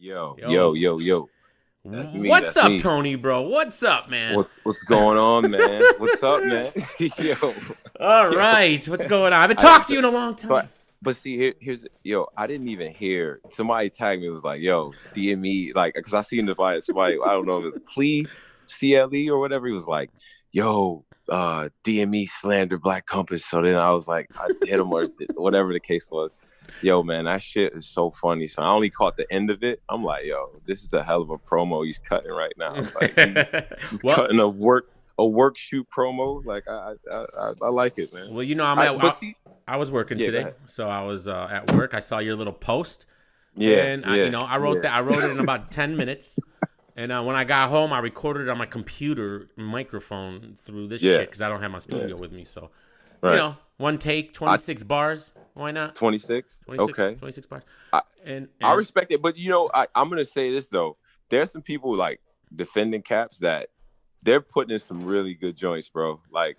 Yo, yo, Yo, yo, yo. That's me. what's That's up, me. Tony, bro? What's up, man? What's going on, man? What's up, man? Yo, All yo. right, what's going on? I haven't I talked to so, you in a long so I, time. but see here's yo. I didn't even hear somebody tag me. It was like, yo, DME, like, because I seen the somebody. I don't know if it's CLE or whatever. He was like, yo, DME slander Black Compass. So then I was like, I hit him or whatever the case was. Yo, man, that shit is so funny. So I only caught the end of it. I'm like, yo, this is a hell of a promo he's cutting right now. Like he's well, cutting a work shoot promo. Like I like it, man. well, you know, But see, I was working yeah, go today, ahead. so I was at work. I saw your little post, Yeah, and yeah, I wrote yeah. that. I wrote it in about 10 minutes, and when I got home, I recorded it on my computer microphone through this Yeah, shit because I don't have my yeah. studio with me. So, Right. one take, I 26 bars. Why not? 26. 26, Okay. 26 bars, I and I and respect it, but I'm gonna say this though. There's some people like defending caps that they're putting in some really good joints, bro. Like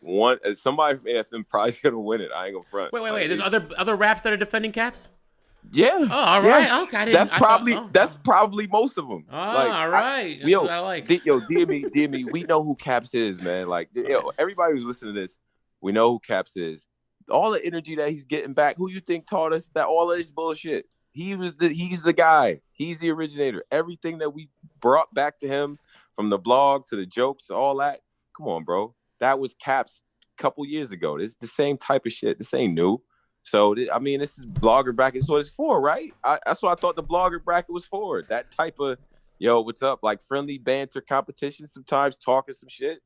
somebody from AFM probably gonna win it. I ain't gonna front. wait. Like There's other raps that are defending caps. yeah, Oh, all right. yes. Okay, I didn't. That's I thought. probably that's probably most of them. Oh, Like all right. That's what yo, I like. DME, we know who Caps is, man. Like Okay. everybody who's listening to this, we know who Caps is. All the energy that he's getting back, who you think taught us that all of this bullshit? He's the guy. He's the originator. Everything that we brought back to him, from the blog to the jokes, all that. Come on, bro. That was Caps a couple years ago. This is the same type of shit. This ain't new. So I mean, this is blogger bracket. That's what it's for, right? That's what I thought the blogger bracket was for. That type of yo, what's up? Like friendly banter competition. Sometimes talking some shit.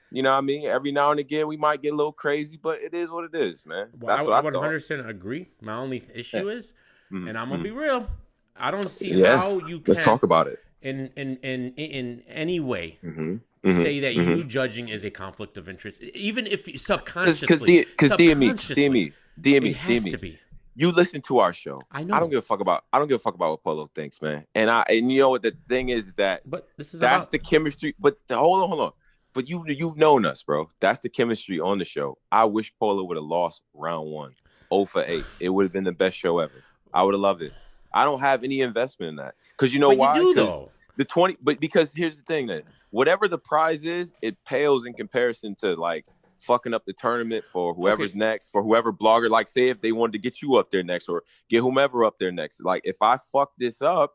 You know what I mean? Every now and again, we might get a little crazy, but it is what it is, man. Well, That's what I I thought. 100% agree. My only Yeah. issue is, Mm-hmm. and I'm gonna Mm-hmm. be real. I don't see Yeah. how you Let's can, talk about it. in any way, Mm-hmm. say that Mm-hmm. Mm-hmm. you judging is a conflict of interest, even if Because subconsciously, it has DME, to be. you listen to our show. I I don't know, give a fuck about. I don't give a fuck about what Polo thinks, man. And you know what the thing is that but this is that's about the chemistry. But hold on. But you've known us, bro. That's the chemistry on the show. I wish Polo would have lost round one, 0 for 8. It would have been the best show ever. I would have loved it. I don't have any investment in that because you know But you why? do Because though. the 20. But because here's the thing that whatever the prize is, it pales in comparison to like fucking up the tournament for whoever's Okay. next, for whoever blogger. Like, say if they wanted to get you up there next or get whomever up there next. Like, if I fuck this up,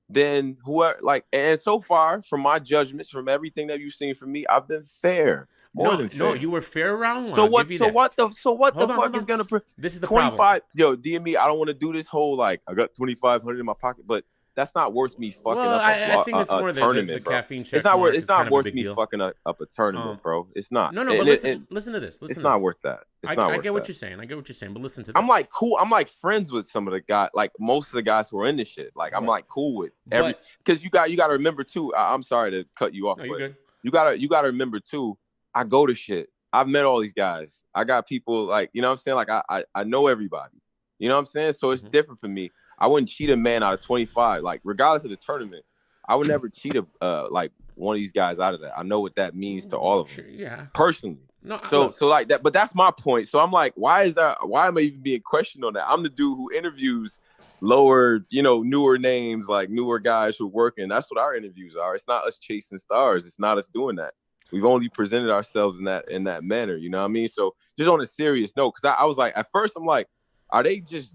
then whoever, like, and so far from my judgments, from everything that you've seen from me, I've been fair, more No, than no, fair. you were fair round one. So I'll give what? you So that. what the? So what the Hold fuck is on. gonna This is the problem. 25? Yo, DME, I don't want to do this whole like I got 2,500 in my pocket, but that's not worth me fucking Well, up I think it's a more the tournament, bro. caffeine It's check not worth. mark It's is kind not of a worth big me deal. fucking up a tournament, Um, bro. It's not. no, but And listen to this. it's Listen to not this. worth that. It's not I worth get what that. you're saying. I get what you're saying, but listen to I'm this. like cool. I'm like friends with some of the guys, like most of the guys who are in this shit. Like I'm But like cool with every but because you got to remember too. I'm sorry to cut you off, no, you're but good. you gotta remember too. I go to shit. I've met all these guys. I got people like you know what I'm saying. Like I know everybody. You know what I'm saying. So it's Hmm. different for me. I wouldn't cheat a man out of 25. Like regardless of the tournament, I would never cheat like one of these guys out of that. I know what that means to all of them Sure, yeah. personally. No, So look, so like that, but that's my point. So I'm like, why is that? Why am I even being questioned on that? I'm the dude who interviews lower, newer names, like newer guys who are working. That's what our interviews are. It's not us chasing stars. It's not us doing that. We've only presented ourselves in that manner. You know what I mean? So just on a serious note, because I was like, at first I'm like, are they just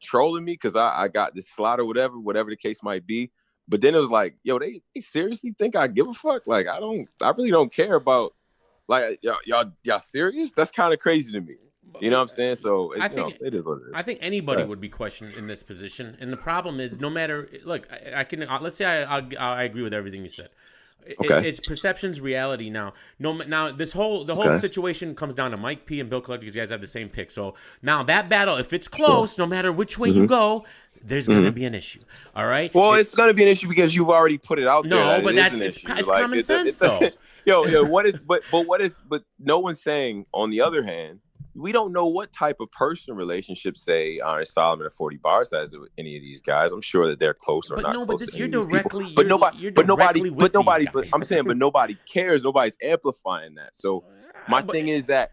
trolling me because I got this slot or whatever the case might be. But then it was like, yo, they seriously think I give a fuck? Like I really don't care about. Like y'all serious? That's kind of crazy to me. You know what I'm saying? So I think it is what it I is. think anybody would be questioned in this position, and the problem is, no matter look, I can let's say I agree with everything you said. Okay. It's perception's reality now. No, now the whole Okay. situation comes down to Mike P and Bill Collector. These guys have the same pick. So now that battle, if it's close, no matter which way you Mm-hmm. go, there's gonna be an issue. All right. Well, it's going to be an issue because you've already put it out there No, that but it is an issue. it's Like common sense it though. doesn't. But no one's saying. On the other hand, we don't know what type of personal relationship, say, Ernest Solomon or 40 Bars has with any of these guys. I'm sure that they're close or But not no, but close this to any of these people. But you're directly with these But guys. I'm saying, but nobody cares. Nobody's amplifying that. So my But thing is that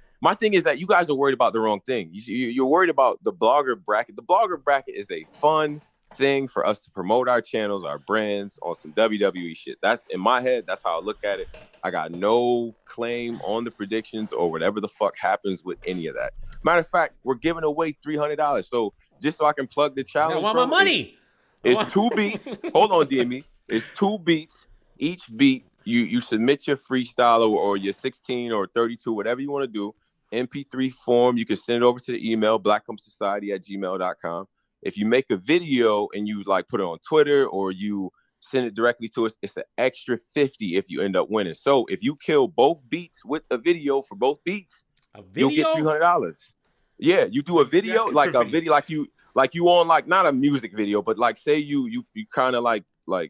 you guys are worried about the wrong thing. You're worried about the blogger bracket. The blogger bracket is a fun, thing for us to promote our channels, our brands on some WWE shit. That's in my head. That's how I look at it. I got no claim on the predictions or whatever the fuck happens with any of that. Matter of fact, we're giving away $300. So just so I can plug the challenge, I want my money. It's 2 beats. Hold on, DME. It's 2 beats. Each beat, you submit your freestyle or your 16 or 32, whatever you want to do, MP3 form. You can send it over to the email, blackhonesociety@gmail.com. If you make a video and you like put it on Twitter or you send it directly to us, it's an extra 50 if you end up winning. So if you kill both beats with a video for both beats, you'll get $300. Yeah, you do a video, like a video, like you on like not a music video, but like say you kind of like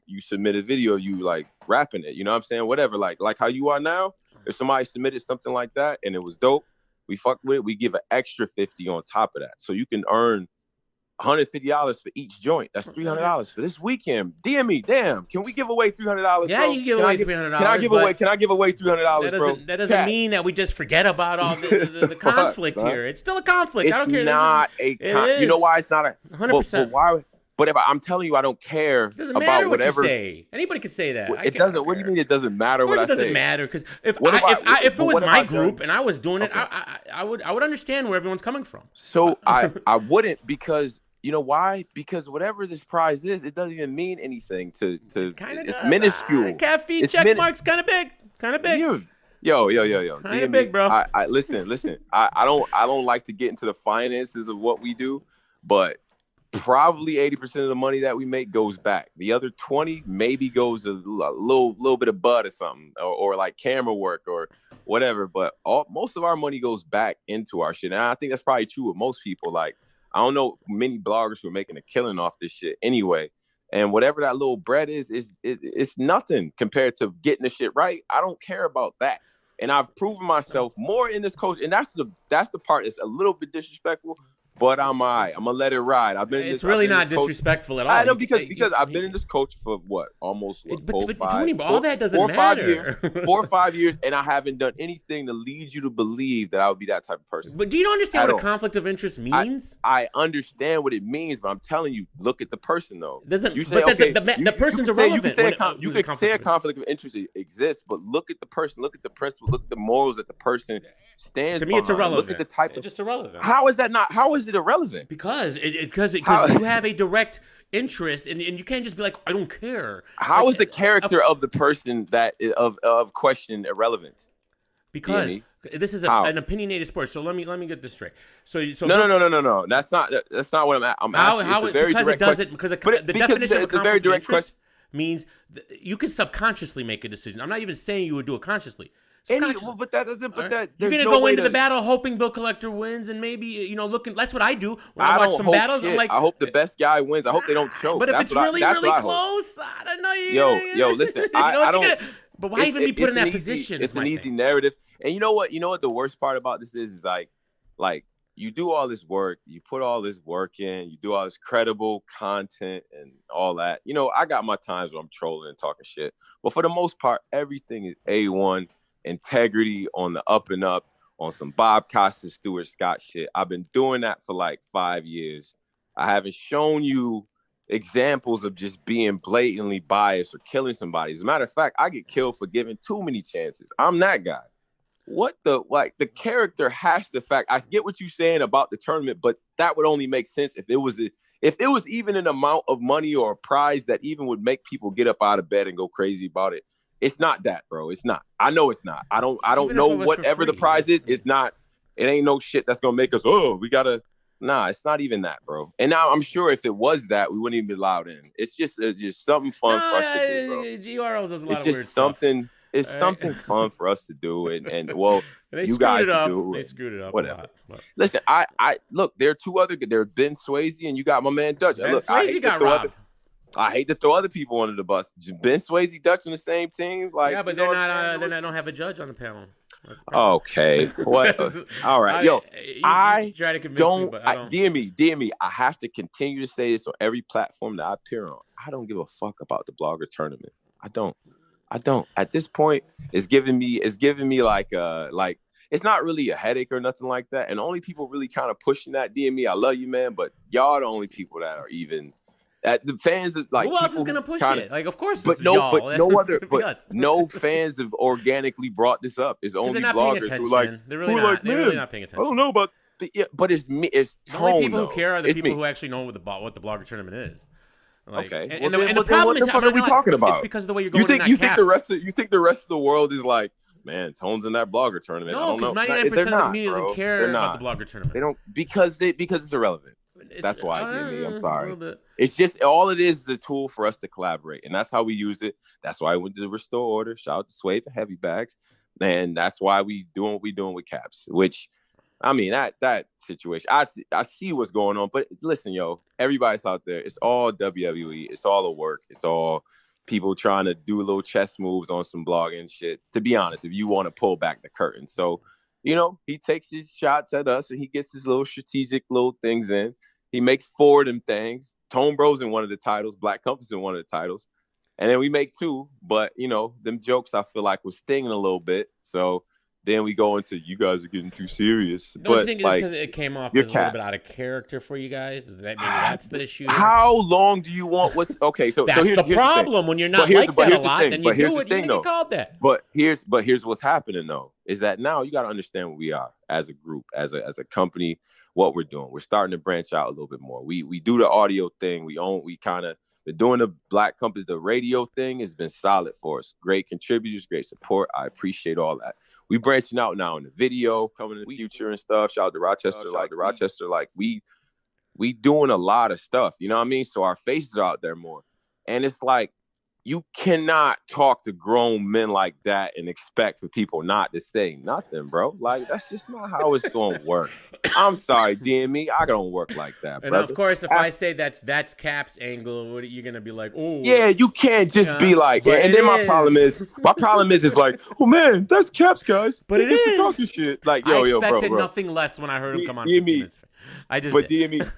you submit a video, you like rapping it, you know what I'm saying? Whatever, like how you are now. If somebody submitted something like that and it was dope, we fuck with it, we give an extra 50 on top of that. So you can earn $150 for each joint. That's $300 for this weekend. DM damn. Can we give away $300? Yeah, bro? You can give away $300. Can I give away $300, bro? That doesn't mean that we just forget about all the conflict here. It's still a conflict. I don't care. You know why it's not a 100%. But why? But if I'm telling you, I don't care about whatever. What you say. Anybody can say that. It doesn't. What do you mean it doesn't matter what I say? It doesn't matter because if it was my group and I was doing it, I would understand where everyone's coming from. So I wouldn't, because you know why? Because whatever this prize is, it doesn't even mean anything to it's minuscule. Caffeine check mark's kind of big. Yo. Kind of big, bro. I listen. I don't like to get into the finances of what we do, but probably 80% of the money that we make goes back. The other 20 maybe goes a little bit of bud or something, or like camera work or whatever. But most of our money goes back into our shit, and I think that's probably true with most people. Like, I don't know many bloggers who are making a killing off this shit anyway. And whatever that little bread is it's nothing compared to getting the shit right. I don't care about that. And I've proven myself more in this coach. And that's the part that's a little bit disrespectful, but I'm all right. I'm gonna let it ride. It's really not disrespectful at all. I know, because I've been in this coach for what, almost 4 or 5 years, and I haven't done anything to lead you to believe that I would be that type of person. But do you understand what a conflict of interest means? I understand what it means, but I'm telling you, look at the person though. The person's irrelevant. You could say a conflict of interest exists, but look at the person, look at the principle, look at the morals that the person stands. To me, it's irrelevant. Look at the type it's just irrelevant. How is that not? How is it irrelevant? Because you have a direct interest, and you can't just be like, I don't care. How is the character of the person that of question irrelevant? Because this is an opinionated sport. So let me get this straight. No. That's not what I'm at. I'm asking. The definition of a conflict of interest means you can subconsciously make a decision. I'm not even saying you would do it consciously. But that doesn't. But that you're gonna go into the battle hoping Bill Collector wins, and maybe looking. That's what I do when I watch some battles. I'm like, I hope the best guy wins. I hope they don't choke. But if it's really close, I don't know. Yo, listen. I don't. But why even be put in that position? It's an easy narrative. And you know what? The worst part about this is like you do all this work, you put all this work in, you do all this credible content and all that. I got my times where I'm trolling and talking shit, but for the most part, everything is A1. Integrity on the up and up, on some Bob Costas, Stuart Scott shit. I've been doing that for like 5 years. I haven't shown you examples of just being blatantly biased or killing somebody. As a matter of fact, I get killed for giving too many chances. I'm that guy. The character has to fact. I get what you're saying about the tournament, but that would only make sense if it was even an amount of money or a prize that even would make people get up out of bed and go crazy about it. It's not that, bro. It's not. I know it's not. I don't know whatever the prize is. It's not. It ain't no shit that's gonna make us. We gotta. Nah, it's not even that, bro. And now I'm sure if it was that, we wouldn't even be allowed in. It's just something fun for us to do, bro. GRLs does a lot of weird something. It's something fun for us to do, and well, you guys do. They screwed it up. Whatever. Listen, I look. There are two other. There Ben Swayze, and you got my man Dutch. Ben Swayze got robbed. I hate to throw other people under the bus. Ben Swayze, Dutch on the same team, like yeah, but they're not. They don't have a judge on the panel. Okay, what? All right, yo, I try to convince me, but I don't. DM me. I have to continue to say this on every platform that I appear on. I don't give a fuck about the blogger tournament. I don't. At this point, it's giving me like it's not really a headache or nothing like that. And only people really kind of pushing that. DM me, I love you, man, but y'all are the only people that are even The fans of like who else is people gonna who push kind of, it? Like, of course, but this is y'all. That's no it's other, gonna be but us. no fans have organically brought this up. It's Because they're only not paying bloggers attention. They're really who are like, not. They're really man, not paying I don't attention. know about, but yeah, but it's me. It's The only tone people who though. care are the It's people me. who actually know what the blogger tournament is. Like, Okay, and, well and, the, then, and the well then, problem what is, the I'm fuck not are we gonna lie, talking it's about? because of the way you're going in that You think caps. the rest of the world is like, man, Tone's in that blogger tournament? I No, don't because know. 99% They're of the not, community doesn't bro. care They're about the not. blogger tournament. They don't because it's irrelevant. That's why, Jimmy. I'm A sorry. little bit. It's just all it is a tool for us to collaborate, and that's how we use it. That's why I went to the Restore Order. Shout out to Sway for heavy bags, and that's why we doing what we doing with Caps. Which, I mean, that situation, I see what's going on. But listen, yo, everybody's out there. It's all WWE. It's all the work. It's all people trying to do little chess moves on some blogging shit. To be honest, if you want to pull back the curtain, so he takes his shots at us and he gets his little strategic little things in. He makes 4 of them things. Tone Bro's in one of the titles. Black Compass in one of the titles. And then we make 2. But, them jokes I feel like was stinging a little bit. So then we go into, you guys are getting too serious. Don't you but think it's like, because it came off your as a little bit Caps. out of character for you guys? Is that maybe that's the issue? How long do you want? Okay, so that's here's the the problem. thing. When you're not like that a lot, then you do it. You're gonna get called that. But here's what's happening though, is that now you got to understand what we are as a group, as a company, what we're doing. We're starting to branch out a little bit more. We do the audio thing. We kind of been doing the Black Compass, the radio thing has been solid for us. Great contributors, great support. I appreciate all that. We branching out now in the video, coming in the future and stuff. Shout out to Rochester. Like we doing a lot of stuff. You know what I mean? So our faces are out there more. And it's like, you cannot talk to grown men like that and expect for people not to say nothing, bro. Like, that's just not how it's going to work. I'm sorry, DME. I don't work like that, And brother. of course, if I say that's Cap's angle, what are you going to be like? Oh, yeah, you can't just be like, yeah. And then my problem is like, oh man, that's Caps, guys. But it is talking shit. Like, I bro, expected nothing less when I heard him come on. DME. But did. DME.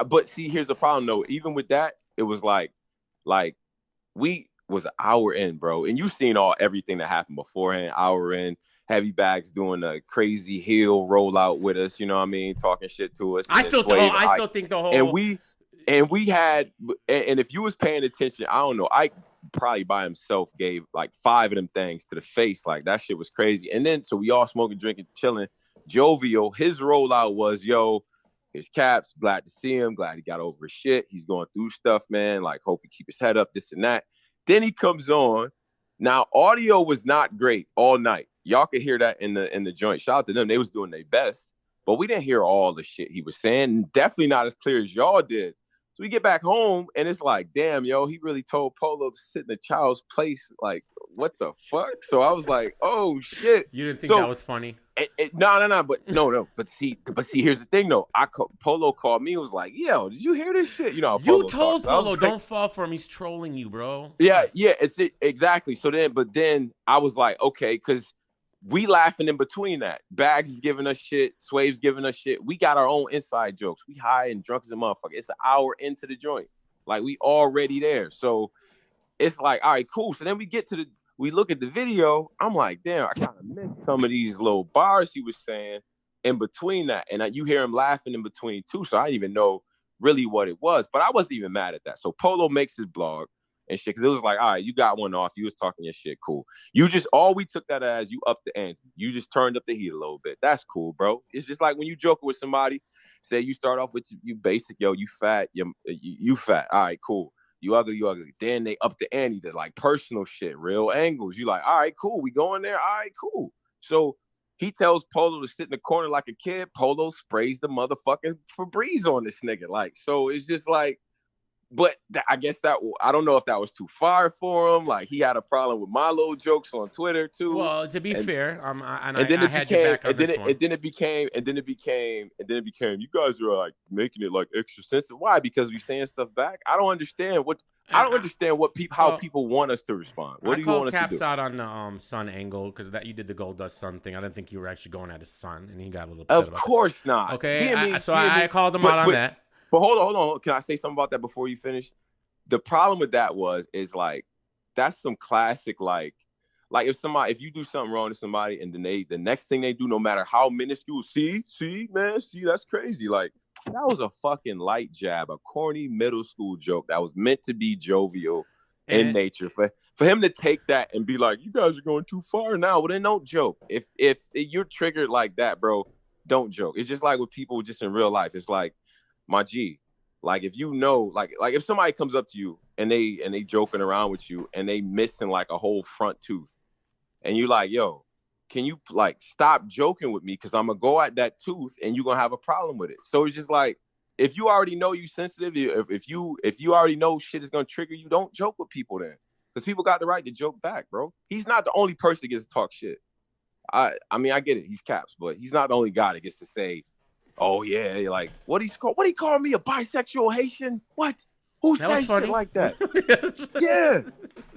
But see, here's the problem though. Even with that, it was like we was an hour in, bro, and you seen everything that happened beforehand. Hour in, heavy bags doing a crazy heel rollout with us. You know what I mean? Talking shit to us. I still think the whole and we had, and if you was paying attention, I don't know, Ike probably by himself gave like 5 of them things to the face. Like that shit was crazy. And then so we all smoking, drinking, chilling. Jovial, his rollout was, yo, his Caps, glad to see him, glad he got over his shit. He's going through stuff, man. Like, hope he keep his head up, this and that. Then he comes on. Now, audio was not great all night. Y'all could hear that in the joint. Shout out to them. They was doing their best. But we didn't hear all the shit he was saying. Definitely not as clear as y'all did. So we get back home, and it's like, damn, yo, he really told Polo to sit in a child's place. Like, what the fuck? So I was like, oh, shit. You didn't think that was funny? No. But see, here's the thing, though. Polo called me and was like, yo, did you hear this shit? You know, you told Polo, don't fall for him. He's trolling you, bro. Yeah, exactly. So then I was like, okay, because we laughing in between that. Bags is giving us shit. Swave's giving us shit. We got our own inside jokes. We high and drunk as a motherfucker. It's an hour into the joint. Like, we already there. So it's like, all right, cool. So then we look at the video. I'm like, damn, I kind of missed some of these little bars he was saying in between that. And you hear him laughing in between too. So I didn't even know really what it was. But I wasn't even mad at that. So Polo makes his blog and shit, because it was like, all right, you got one off. You was talking your shit, cool. All we took that as, you upped the ante. You just turned up the heat a little bit. That's cool, bro. It's just like when you joking with somebody, say you start off with you basic, yo, you fat, you fat. All right, cool. You ugly. Then they up the ante to like personal shit, real angles. You like, all right, cool. We going there. All right, cool. So he tells Polo to sit in the corner like a kid. Polo sprays the motherfucking Febreze on this nigga. Like, so it's just like, but I guess I don't know if that was too far for him. Like, he had a problem with my little jokes on Twitter too. Well, to be fair, and then it became, you guys are like making it like extra sensitive. Why? Because we saying stuff back. I don't understand how people want us to respond. What do you want us to do? I called Caps out on the Sun angle because that you did the Gold Dust Sun thing. I didn't think you were actually going at his son, and he got a little upset about Of course not. Okay, I called him out on that. But hold on. Can I say something about that before you finish? The problem with that is like, that's some classic, like if you do something wrong to somebody and then the next thing they do, no matter how minuscule, see, that's crazy. Like, That was a fucking light jab, a corny middle school joke that was meant to be jovial in nature. For him to take that and be like, "You guys are going too far now," well then don't joke. If you're triggered like that, bro, don't joke. It's just like with people just in real life. It's like, my G, like if you know, like if somebody comes up to you and they joking around with you and they missing like a whole front tooth, and you like, yo, can you like stop joking with me? Because I'm gonna go at that tooth and you're gonna have a problem with it. So it's just like, if you already know you sensitive, if you already know shit is gonna trigger you, don't joke with people then. Because people got the right to joke back, bro. He's not the only person that gets to talk shit. I mean, I get it, he's Caps, but he's not the only guy that gets to say, oh yeah, like what he call me, a bisexual Haitian? What? Who says shit like that? Yeah.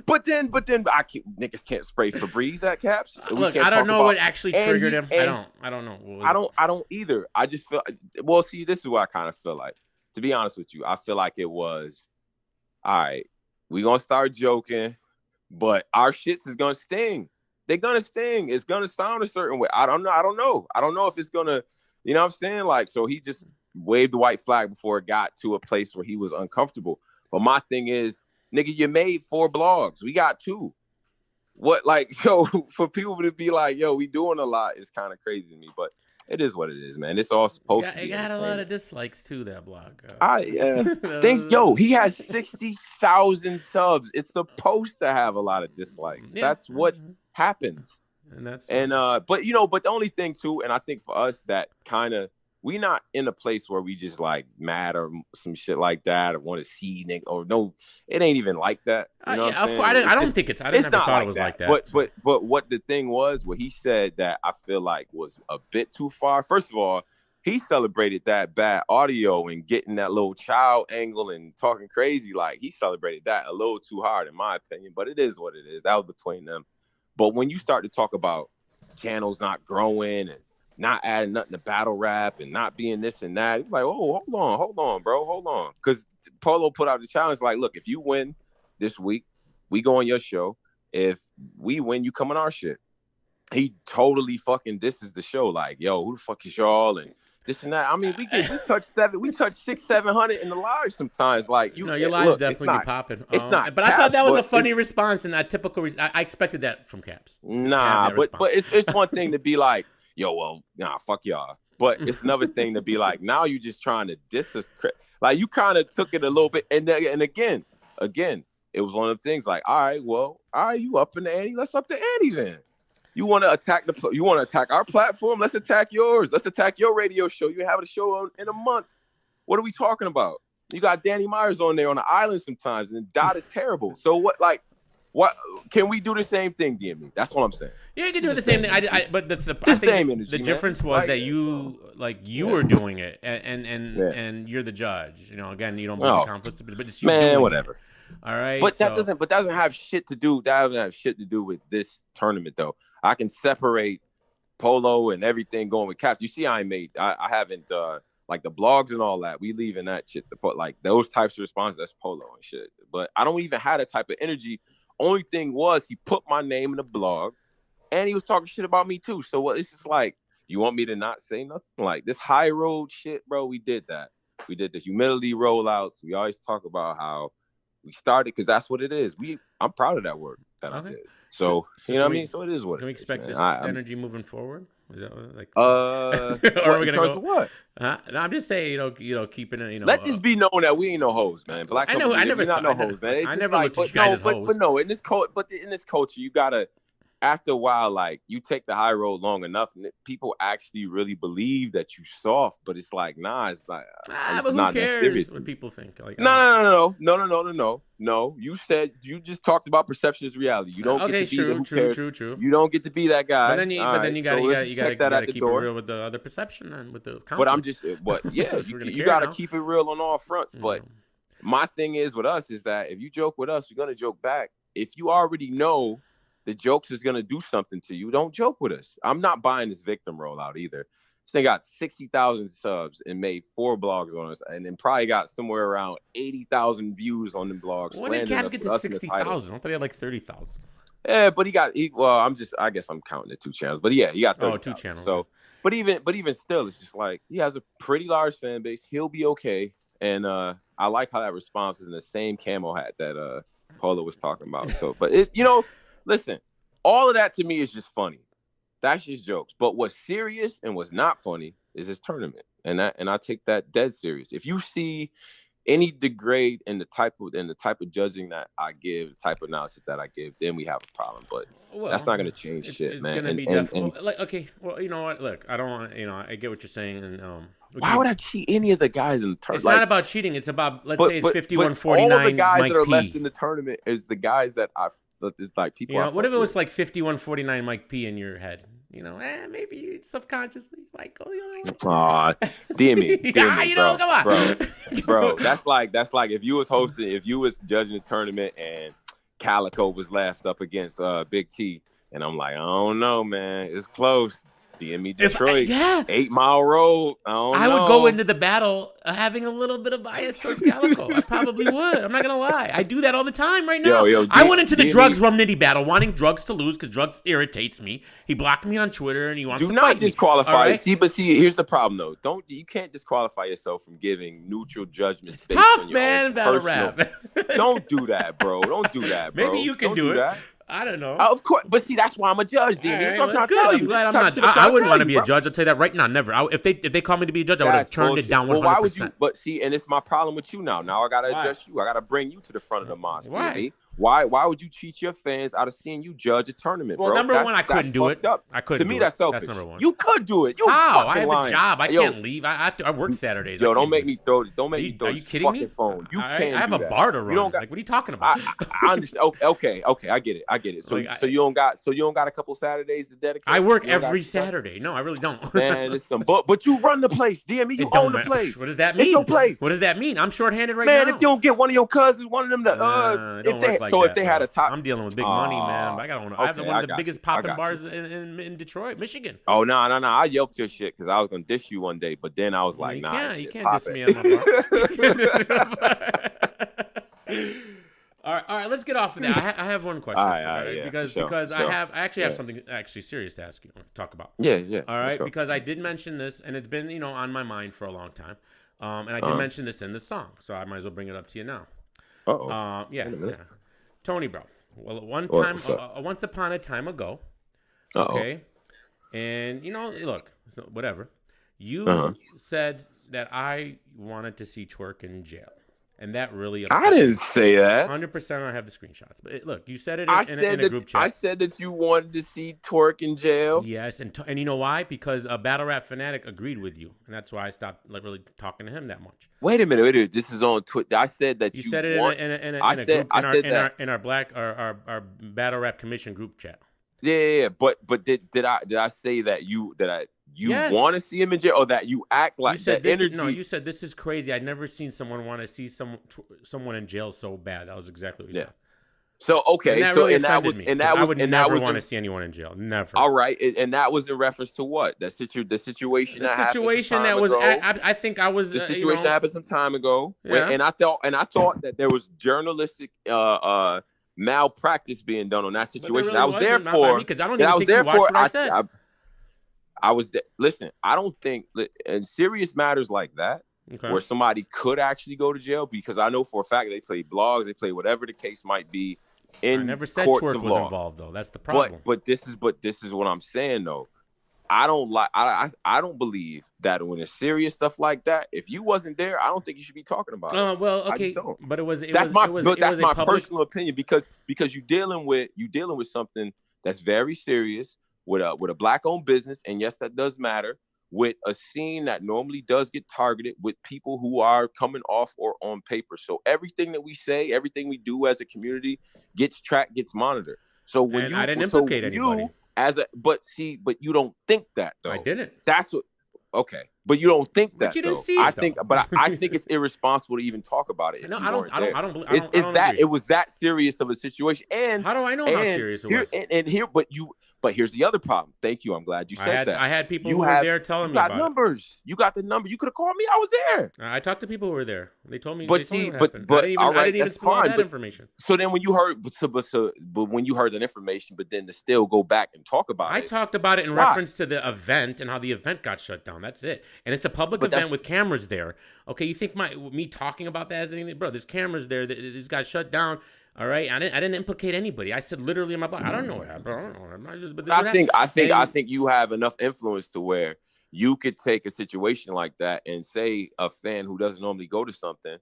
But then niggas can't spray Febreze at Caps. Look, I don't know what actually triggered him. I don't know. I don't either. I just feel, well, see, this is what I kind of feel like. To be honest with you, I feel like it was, all right, we gonna start joking, but our shits is gonna sting. They're gonna sting. It's gonna sound a certain way. I don't know if it's gonna, you know what I'm saying? Like, so he just waved the white flag before it got to a place where he was uncomfortable. But my thing is, nigga, you made 4 blogs. We got 2. What, like, so for people to be like, yo, we doing a lot is kind of crazy to me. But it is what it is, man. It's all supposed to be. It got a lot of dislikes too, that blog. Things, yo, he has 60,000 subs. It's supposed to have a lot of dislikes. Yeah. That's what happens. But you know, but the only thing too, and I think for us that kind of, we not in a place where we just like mad or some shit like that or want to see nigga, or no, it ain't even like that. You know yeah, of course. I don't think it's. I never thought it was like that. But what the thing was, what he said that I feel like was a bit too far. First of all, he celebrated that bad audio and getting that little child angle and talking crazy. Like, he celebrated that a little too hard, in my opinion. But it is what it is. That was between them. But when you start to talk about channels not growing and not adding nothing to battle rap and not being this and that, you're like, oh, hold on, bro, hold on. Because Polo put out the challenge like, look, if you win this week, we go on your show. If we win, you come on our shit. He totally fucking disses the show. Like, yo, who the fuck is y'all? And this and that. I mean, we touch 600-700 in the live sometimes. Like, you know, your lives definitely be popping. It's not. But Caps, I thought that was a funny response and a typical. I expected that from Caps. Nah, but it's one thing to be like, yo, well, nah, fuck y'all. But it's another thing to be like, now you just trying to diss us. Like, you kind of took it a little bit, and again, it was one of the things like, all right, you up in the ante? Let's up the ante then. You want to attack our platform? Let's attack yours. Let's attack your radio show. You have a show in a month. What are we talking about? You got Danny Myers on there on the island sometimes, and Dot is terrible. So what can we do the same thing, DME? That's what I'm saying. Yeah, you can do the same thing. But I think the difference was that you were doing it, and you're the judge. You know, again, you don't believe conflicts, but it's you doing whatever. It. All right, but that doesn't have shit to do. That doesn't have shit to do with this tournament, though. I can separate Polo and everything going with Caps. You see, I haven't like the blogs and all that. We leaving that shit to put like those types of responses. That's Polo and shit. But I don't even have that type of energy. Only thing was he put my name in the blog, and he was talking shit about me too. So it's just like, you want me to not say nothing? Like this high road shit, bro. We did that. We did the humility rollouts. We always talk about how we started, because that's what it is. I'm proud of that work that I did. So you know what I mean? So it is what can we expect this energy moving forward? Is that like or are we gonna go? What? No, I'm just saying, you know, keeping it. You know, let this be known that we ain't no hoes, man. Black I never not no hoes, man. I never looked at you guys as hoes. But no, in this culture, you gotta. After a while, like, you take the high road long enough, and people actually really believe that you soft. But it's like, nah, it's like, but who cares what people think? Like, no. You just talked about perception is reality. You don't get to be true. You don't get to be that guy. But then you gotta keep it real with the other perception and with the conflict. But I'm just, you gotta keep it real on all fronts. But my thing is with us is that if you joke with us, we're gonna joke back. If you already know the jokes is going to do something to you, don't joke with us. I'm not buying this victim rollout either. This thing got 60,000 subs and made 4 blogs on us, and then probably got somewhere around 80,000 views on the blogs. When did Cap get to 60,000? I thought he had like 30,000. Yeah, but I guess I'm counting the 2 channels. But yeah, he got 30,000. 2 channels. So But even still, it's just like he has a pretty large fan base. He'll be okay. And I like how that response is in the same camo hat that Polo was talking about. So, but listen, all of that to me is just funny. That's just jokes. But what's serious and what's not funny is this tournament, and I take that dead serious. If you see any degrade in the type of judging that I give, the type of analysis that I give, then we have a problem. But that's not going to change shit, man. It's going to be definitely like, okay. Well, you know what? Look, I don't want, I get what you're saying, and why would I cheat any of the guys in the tournament? It's not about cheating. It's about say it's 51-49. All the guys Mike that are P. left in the tournament is the guys that it's like people. What if it was like 51-49 Mike P in your head? Maybe you subconsciously might go the other way. Aw, DME. Come on. Bro. That's like if you was judging the tournament and Calico was last up against Big T, and I'm like, I don't know, man. It's close. DME Detroit, 8 Mile Road. I would go into the battle having a little bit of bias towards Calico. I probably would. I'm not gonna lie. I do that all the time right now. I went into the Drugs Rum Nitty battle wanting Drugs to lose because Drugs irritates me. He blocked me on Twitter and he wants to fight me. Do not disqualify. Right? See, here's the problem though. You can't disqualify yourself from giving neutral judgments. It's tough, man. Battle rap. Don't do that, bro. Don't do that, bro. Maybe you can do it. That. I don't know. Of course, but see, that's why I'm a judge, dude. That's what I'm trying to tell you. I'm glad I'm not. I wouldn't want to be a judge. I'll tell you that right now. Never. If they call me to be a judge, I would have turned it down 100%. Well, why would you? But see, and it's my problem with you now. Now I gotta adjust you. I gotta bring you to the front of the mosque. Why? Why would you cheat your fans out of seeing you judge a tournament? Well, bro? Number one, I couldn't do it. I couldn't. To me, that's selfish. That's number one. You could do it. How? I have a job. I can't leave. I have to. I work Saturdays. Yo, don't make me throw. Don't make me throw. Are you kidding me? Phone. You can't. I have a bar to run. Like, what are you talking about? I understand. Okay. I get it. So you don't got a couple Saturdays to dedicate. I work every Saturday. No, I really don't. Man, it's some. But you run the place, DME. You own the place. What does that mean? It's your place. What does that mean? I'm shorthanded right now. Man, if you don't get one of your cousins, one of them if they had a top, I'm dealing with big money, man. But I have one of the biggest popping bars in Detroit, Michigan. Oh no! I yelped your shit because I was gonna dish you one day, but then I was like, you can't diss me on my bar. All right, let's get off of that. I have one question, because I actually have something serious to ask you, talk about. Yeah. All right, because I did mention this, and it's been on my mind for a long time, and I did mention this in the song, so I might as well bring it up to you now. Yeah. Tony, bro. Well, once upon a time ago, okay, and look, whatever. You said that I wanted to see Twork in jail. And that really upset I didn't say that. 100%. I have the screenshots. But look, you said it in a group chat. I said that you wanted to see Twork in jail. Yes, and you know why? Because a Battle Rap Fanatic agreed with you, and that's why I stopped really talking to him that much. Wait a minute. This is on Twitter. I said that you said it in our Battle Rap Commission group chat. Yeah. But did I say that you want to see him in jail, or that you act like that energy? No, you said this is crazy. I'd never seen someone want to see someone in jail so bad. That was exactly what you said. So okay, and that really I would never want to see anyone in jail. Never. All right, and that was in reference to what? The situation that I think I was the situation that happened some time ago. Yeah. And I thought that there was journalistic malpractice being done on that situation. Really I was there for because I don't even think you watched what I said. I was there. Listen, I don't think in serious matters like that, where somebody could actually go to jail, because I know for a fact they play blogs, they play whatever the case might be in I never said courts Twork of was law. Involved though. That's the problem. But this is what I'm saying though. I don't believe that when it's serious stuff like that, if you wasn't there, I don't think you should be talking about it. Well, okay, but that's my personal opinion, because you're dealing with something that's very serious. With a black-owned business, and yes, that does matter, with a scene that normally does get targeted with people who are coming off or on paper. So everything that we say, everything we do as a community gets tracked, gets monitored. So I didn't implicate anybody. But you don't think that though. I didn't. That's what. Okay, but you don't think that. But you didn't see it. I think it's irresponsible to even talk about it. No, I don't believe. It was that serious of a situation. And how do I know how serious it was? But here's the other problem. Thank you. I'm glad you said that. I had people who were there telling me about it. You got numbers. You got the number. You could have called me. I was there. I talked to people who were there. They told me. But they told me see, what happened. I didn't even spill all that information. So then, when you heard, but when you heard that information, but then to still go back and talk about it. I talked about it in reference to the event and how the event got shut down. That's it. And it's a public event with cameras there. Okay, you think me talking about that as anything, bro? There's cameras there. This got shut down. All right, I didn't implicate anybody. I said literally in my blog, I don't know what happened. I don't know what happened. But I think you have enough influence to where you could take a situation like that and say a fan who doesn't normally go to something,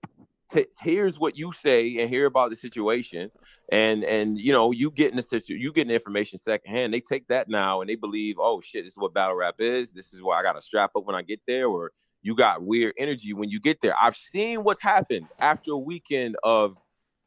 here's what you say and hear about the situation, and you know, you getting the information secondhand. They take that now and they believe, oh shit, this is what battle rap is. This is why I got to strap up when I get there, or you got weird energy when you get there. I've seen what's happened after a weekend of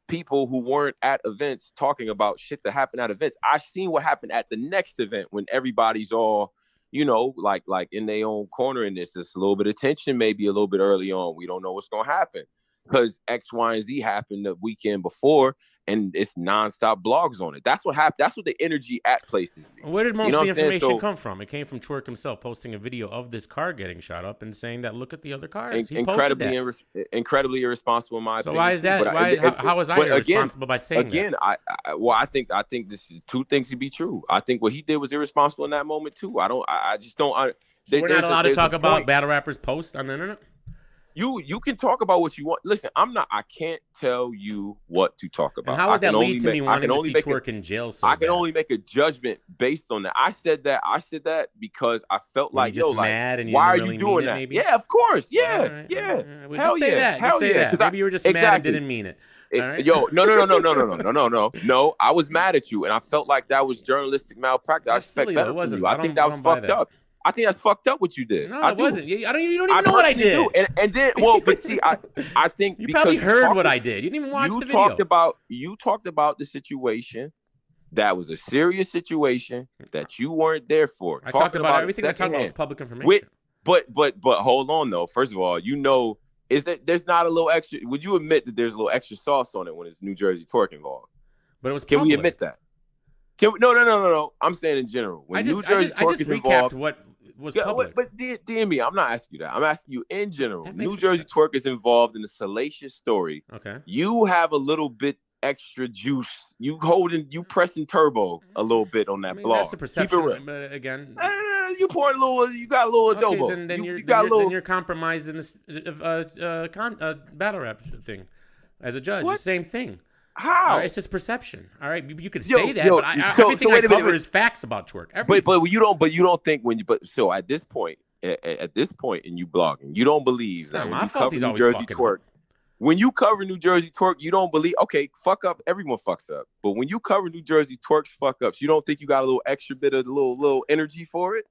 people who weren't at events talking about shit that happened at events. I've seen what happened at the next event when everybody's all, you know, like in their own corner in this. There's a little bit of tension, maybe a little bit early on. We don't know what's going to happen because X, Y, and Z happened the weekend before, and it's nonstop blogs on it. That's what happened. That's what the energy at places be. Where did most of the information come from? It came from Twork himself posting a video of this car getting shot up and saying that, look at the other cars. Incredibly irresponsible in my opinion. So why is that? How was I irresponsible by saying that? I think this is two things to be true. I think what he did was irresponsible in that moment too. I just don't. We're not allowed to talk about battle rappers' posts on the internet? You can talk about what you want. Listen, I can't tell you what to talk about. And how would that lead to me wanting to see Twork in jail? I can only make a judgment based on that. I said that because I felt like, mad and why are you doing that? Maybe? Yeah, of course. Yeah, yeah. Hell yeah. Hell yeah. Maybe you were just mad and didn't mean it. Right? No. I was mad at you, and I felt like that was journalistic malpractice. I expect better from you. I think that was fucked up. I think that's fucked up what you did. No, it wasn't. You don't even know what I did. And then, well, but see, I think you probably heard what I did. You didn't even watch the video. You talked about the situation. That was a serious situation that you weren't there for. I talked about everything I talked about was public information. But hold on though. First of all, you know, is that there's not a little extra? Would you admit that there's a little extra sauce on it when it's New Jersey Twork involved? But it was. Can we admit that? No. I'm saying in general. When New Jersey Twork is involved, what was public. But DME, I'm not asking you that. I'm asking you in general. New Jersey Twork is involved in a salacious story. Okay. You have a little bit extra juice. You pressing turbo a little bit on that blog. That's a perception. Keep it real. But again, you poured a little. You got a little adobo. Then you're compromising this battle rap thing as a judge. The same thing. How? It's just perception. All right, you could say that, but everything I cover is facts about Twork. But you don't think so at this point in you blogging, you don't believe that when you cover New Jersey Twork. When you cover New Jersey Twork, you don't believe. Okay, fuck up. Everyone fucks up. But when you cover New Jersey Twork's fuck ups, you don't think you got a little extra bit of little energy for it?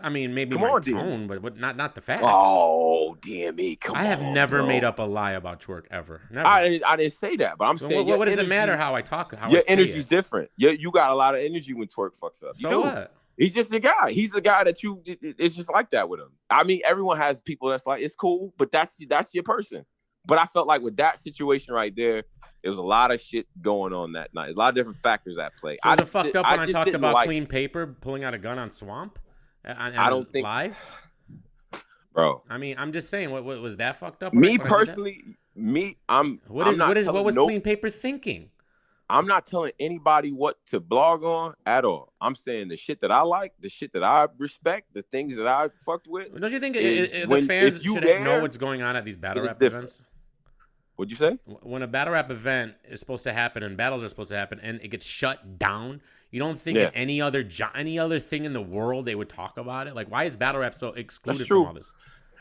I mean, maybe my tone, but not the facts. Oh, DME, come on. I have never made up a lie about Twork ever. Never. I didn't say that, but I'm saying what does it matter how I talk? Your energy's different. You got a lot of energy when Twork fucks up. So what? He's just a guy. He's the guy that it's just like that with him. I mean, everyone has people that's like, it's cool, but that's your person. But I felt like with that situation right there, there was a lot of shit going on that night. A lot of different factors at play. So was it fucked up when I talked about clean paper, pulling out a gun on Swamp? I don't think live, bro. I mean, I'm just saying, what was that fucked up? Me personally, what was clean paper thinking? I'm not telling anybody what to blog on at all. I'm saying the shit that I like, the shit that I respect, the things that I fucked with. Don't you think the fans should know what's going on at these battle rap events? What'd you say? When a battle rap event is supposed to happen and battles are supposed to happen and it gets shut down, you don't think in any other thing in the world they would talk about it? Like, why is battle rap so excluded from all this?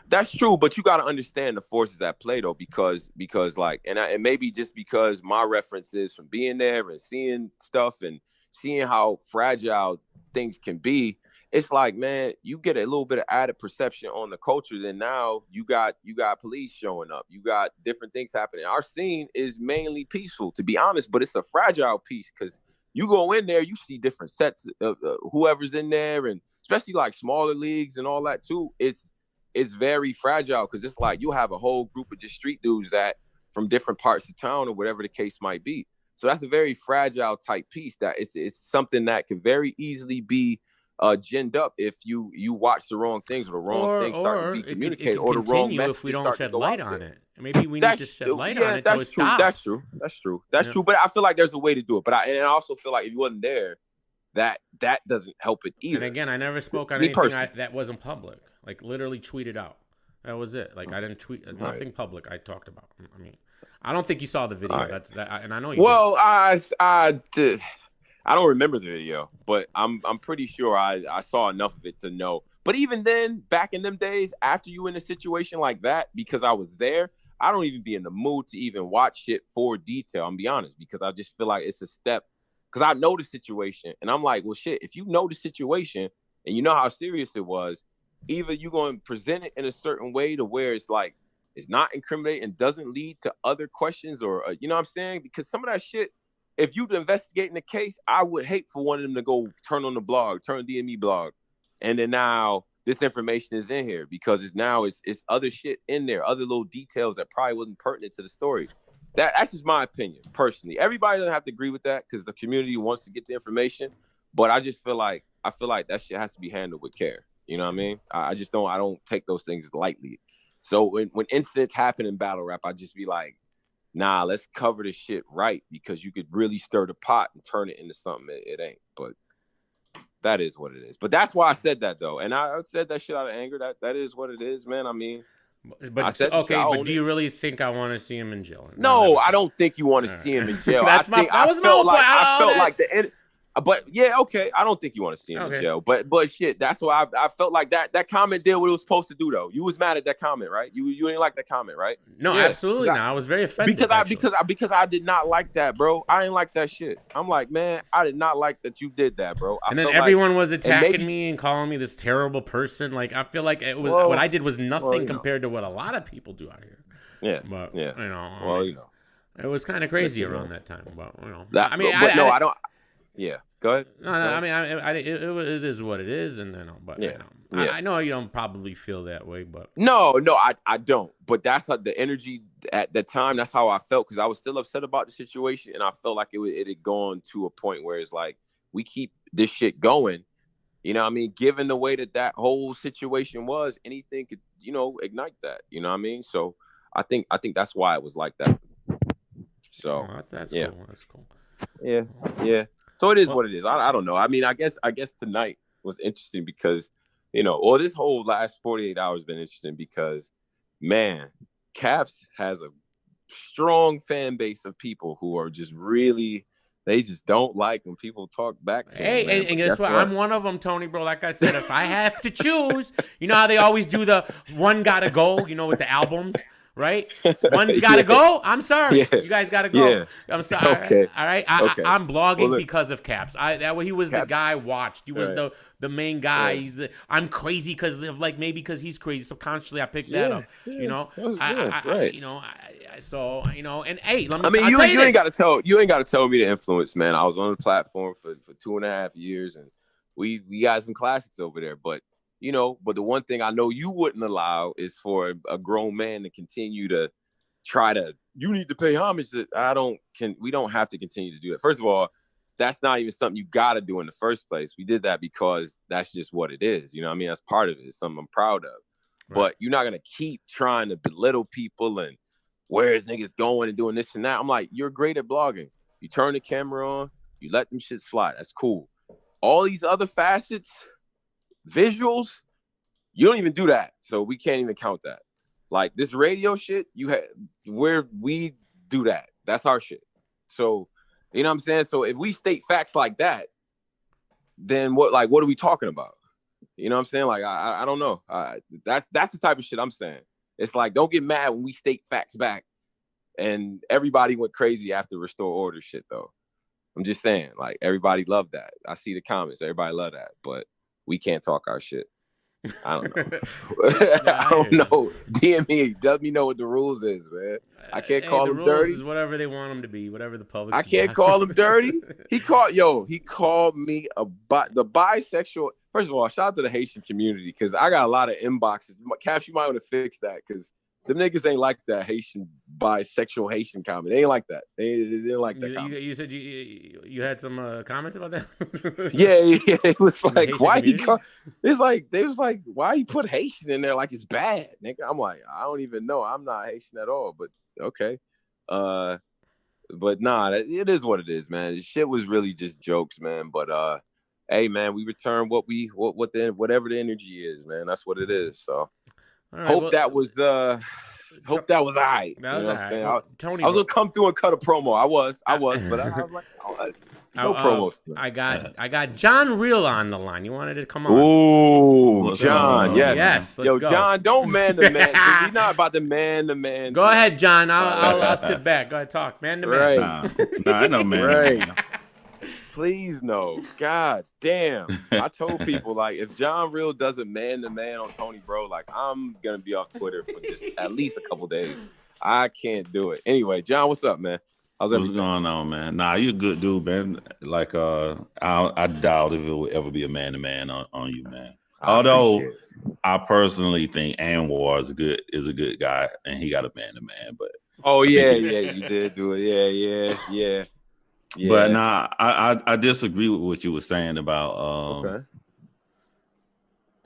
That's true, but you got to understand the forces at play though, because like, and maybe just because my references from being there and seeing stuff and seeing how fragile things can be, it's like, man, you get a little bit of added perception on the culture. Then now you got police showing up, you got different things happening. Our scene is mainly peaceful, to be honest, but it's a fragile piece because you go in there, you see different sets of whoever's in there, and especially like smaller leagues and all that too. It's very fragile because it's like you have a whole group of just street dudes that from different parts of town or whatever the case might be. So that's a very fragile type piece that it's something that can very easily be ginned up if you watch the wrong things or the wrong things start to be communicated or the wrong messages if we don't start shed to go light out on there. it. Maybe we need to shed light on it so it stops. That's true. That's true. But I feel like there's a way to do it. But I also feel like if you wasn't there, that doesn't help it either. And again, I never spoke on anything that wasn't public. Like literally tweeted out. That was it. Like I didn't tweet nothing public. I talked about. I mean, I don't think you saw the video. Right. That's that, and I know you. Well, I did. I don't remember the video, but I'm pretty sure I saw enough of it to know. But even then, back in them days, after you in a situation like that, because I was there, I don't even be in the mood to even watch shit for detail. I'm be honest, because I just feel like it's a step. Because I know the situation, and I'm like, well, shit. If you know the situation and you know how serious it was, either you're going to present it in a certain way to where it's like it's not incriminating and doesn't lead to other questions, or you know what I'm saying? Because some of that shit. If you'd investigating the case, I would hate for one of them to go turn on the blog, turn DME blog, and then now this information is in here because it's other shit in there, other little details that probably wasn't pertinent to the story. That's just my opinion, personally. Everybody doesn't have to agree with that because the community wants to get the information, but I just feel like that shit has to be handled with care. You know what I mean? I don't take those things lightly. So when incidents happen in battle rap, I just be like, nah, let's cover this shit right because you could really stir the pot and turn it into something it ain't. But that is what it is. But that's why I said that though, and I said that shit out of anger. That is what it is, man. I mean, but but do you really think I want to see him in jail? No, I don't think you want to see him in jail. I felt like the end. But yeah, okay. I don't think you want to see him in jail. But shit, that's why I felt like that comment did what it was supposed to do though. You was mad at that comment, right? You didn't like that comment, right? No, yeah, absolutely not. I was very offended because I did not like that, bro. I didn't like that shit. I'm like, man, I did not like that you did that, bro. And then everyone was attacking me and calling me this terrible person. Like I feel like it was what I did was nothing compared to what a lot to what people do out here. Yeah, but yeah. You know, well, you know, it was kind of crazy around that time. But you know, I don't. Yeah, go ahead. No, I mean, it is what it is, and then, but yeah. You know, I know you don't probably feel that way, but no, I don't. But that's how the energy at the time. That's how I felt because I was still upset about the situation, and I felt like it had gone to a point where it's like we keep this shit going. You know what I mean? Given the way that whole situation was, anything could, you know, ignite that. You know what I mean? So I think that's why it was like that. So that's cool. That's cool. Yeah. So it is what it is. I don't know. I mean, I guess tonight was interesting because, you know, or this whole last 48 hours been interesting because, man, Caps has a strong fan base of people who are just really, they just don't like when people talk back to them. And guess what? I'm one of them, Tony, bro. Like I said, if I have to choose, you know how they always do the one gotta go, you know, with the albums. Right? One's got to go. I'm sorry. Yeah. You guys got to go. Yeah. I'm sorry. Okay. All right. I'm blogging because of Caps. He was Caps. The guy I watched. He was the main guy. Right. I'm crazy because of because he's crazy. Subconsciously, I picked that up. Yeah. You know, right. You know, so you know, and hey, let me. You ain't got to tell me the influence, man. I was on the platform for 2.5 years, and we got some classics over there, but. You know, but the one thing I know you wouldn't allow is for a grown man to continue to try to, you need to pay homage to, we don't have to continue to do it. First of all, that's not even something you got to do in the first place. We did that because that's just what it is. You know what I mean? That's part of it. It's something I'm proud of. Right. But you're not going to keep trying to belittle people and where's niggas going and doing this and that. I'm like, you're great at blogging. You turn the camera on, you let them shits fly. That's cool. All these other facets, visuals, you don't even do that, so we can't even count that. Like this radio shit, where we do that. That's our shit. So, you know what I'm saying? So if we state facts like that, then what are we talking about? You know what I'm saying? Like I don't know. That's the type of shit I'm saying. It's like don't get mad when we state facts back, and everybody went crazy after restore order shit though. I'm just saying, like everybody loved that. I see the comments, everybody love that, but. We can't talk our shit. I don't know. I don't know. DME, let me know what the rules is, man. I can't call him dirty. Is whatever they want them to be, whatever the public. I can't call him dirty. He called me the bisexual. First of all, shout out to the Haitian community because I got a lot of inboxes. Caps, you might want to fix that because them niggas ain't like that Haitian bisexual Haitian comedy. They ain't like that. They didn't like that. You said you had some comments about that. yeah. It was like, why he? It's like they was like, why you put Haitian in there like it's bad, nigga? I'm like, I don't even know. I'm not Haitian at all. But okay. But nah, it is what it is, man. The shit was really just jokes, man. But hey, man, we return whatever the energy is, man. That's what it is. So that was all right. That was all right. Well, Tony, I was gonna come through and cut a promo. I was, but I was like, no promos. I got John Real on the line. You wanted to come on? Ooh, John, yes. Let's go. John, don't man the man. He's not about to man the man. Go ahead, John. I'll sit back. Go ahead, talk. Man to man. Right. Nah, I know man. Right. Please no. God damn. I told people, like, if John Real doesn't man to man on Tony, bro, like, I'm gonna be off Twitter for just at least a couple days. I can't do it. Anyway, John, what's up, man? What's going on, man? Nah, you're a good dude, man. Like, I doubt if it would ever be a man to man on you, man. Although I personally think Anwar is a good guy, and he got a man to man. But you did do it. Yeah. But nah, I disagree with what you were saying about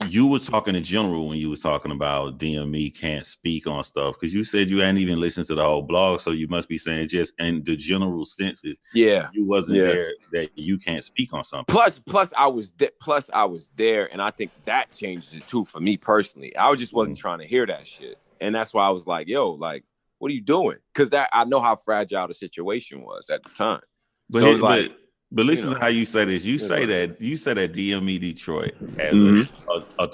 you were talking in general when you was talking about DME can't speak on stuff, because you said you hadn't even listened to the whole blog, so you must be saying just in the general senses, you wasn't there, that you can't speak on something. Plus I was there, and I think that changed it too for me personally. I just wasn't trying to hear that shit, and that's why I was like, yo, like, what are you doing? Because I know how fragile the situation was at the time. But so but listen to how you say this. You say that DME Detroit has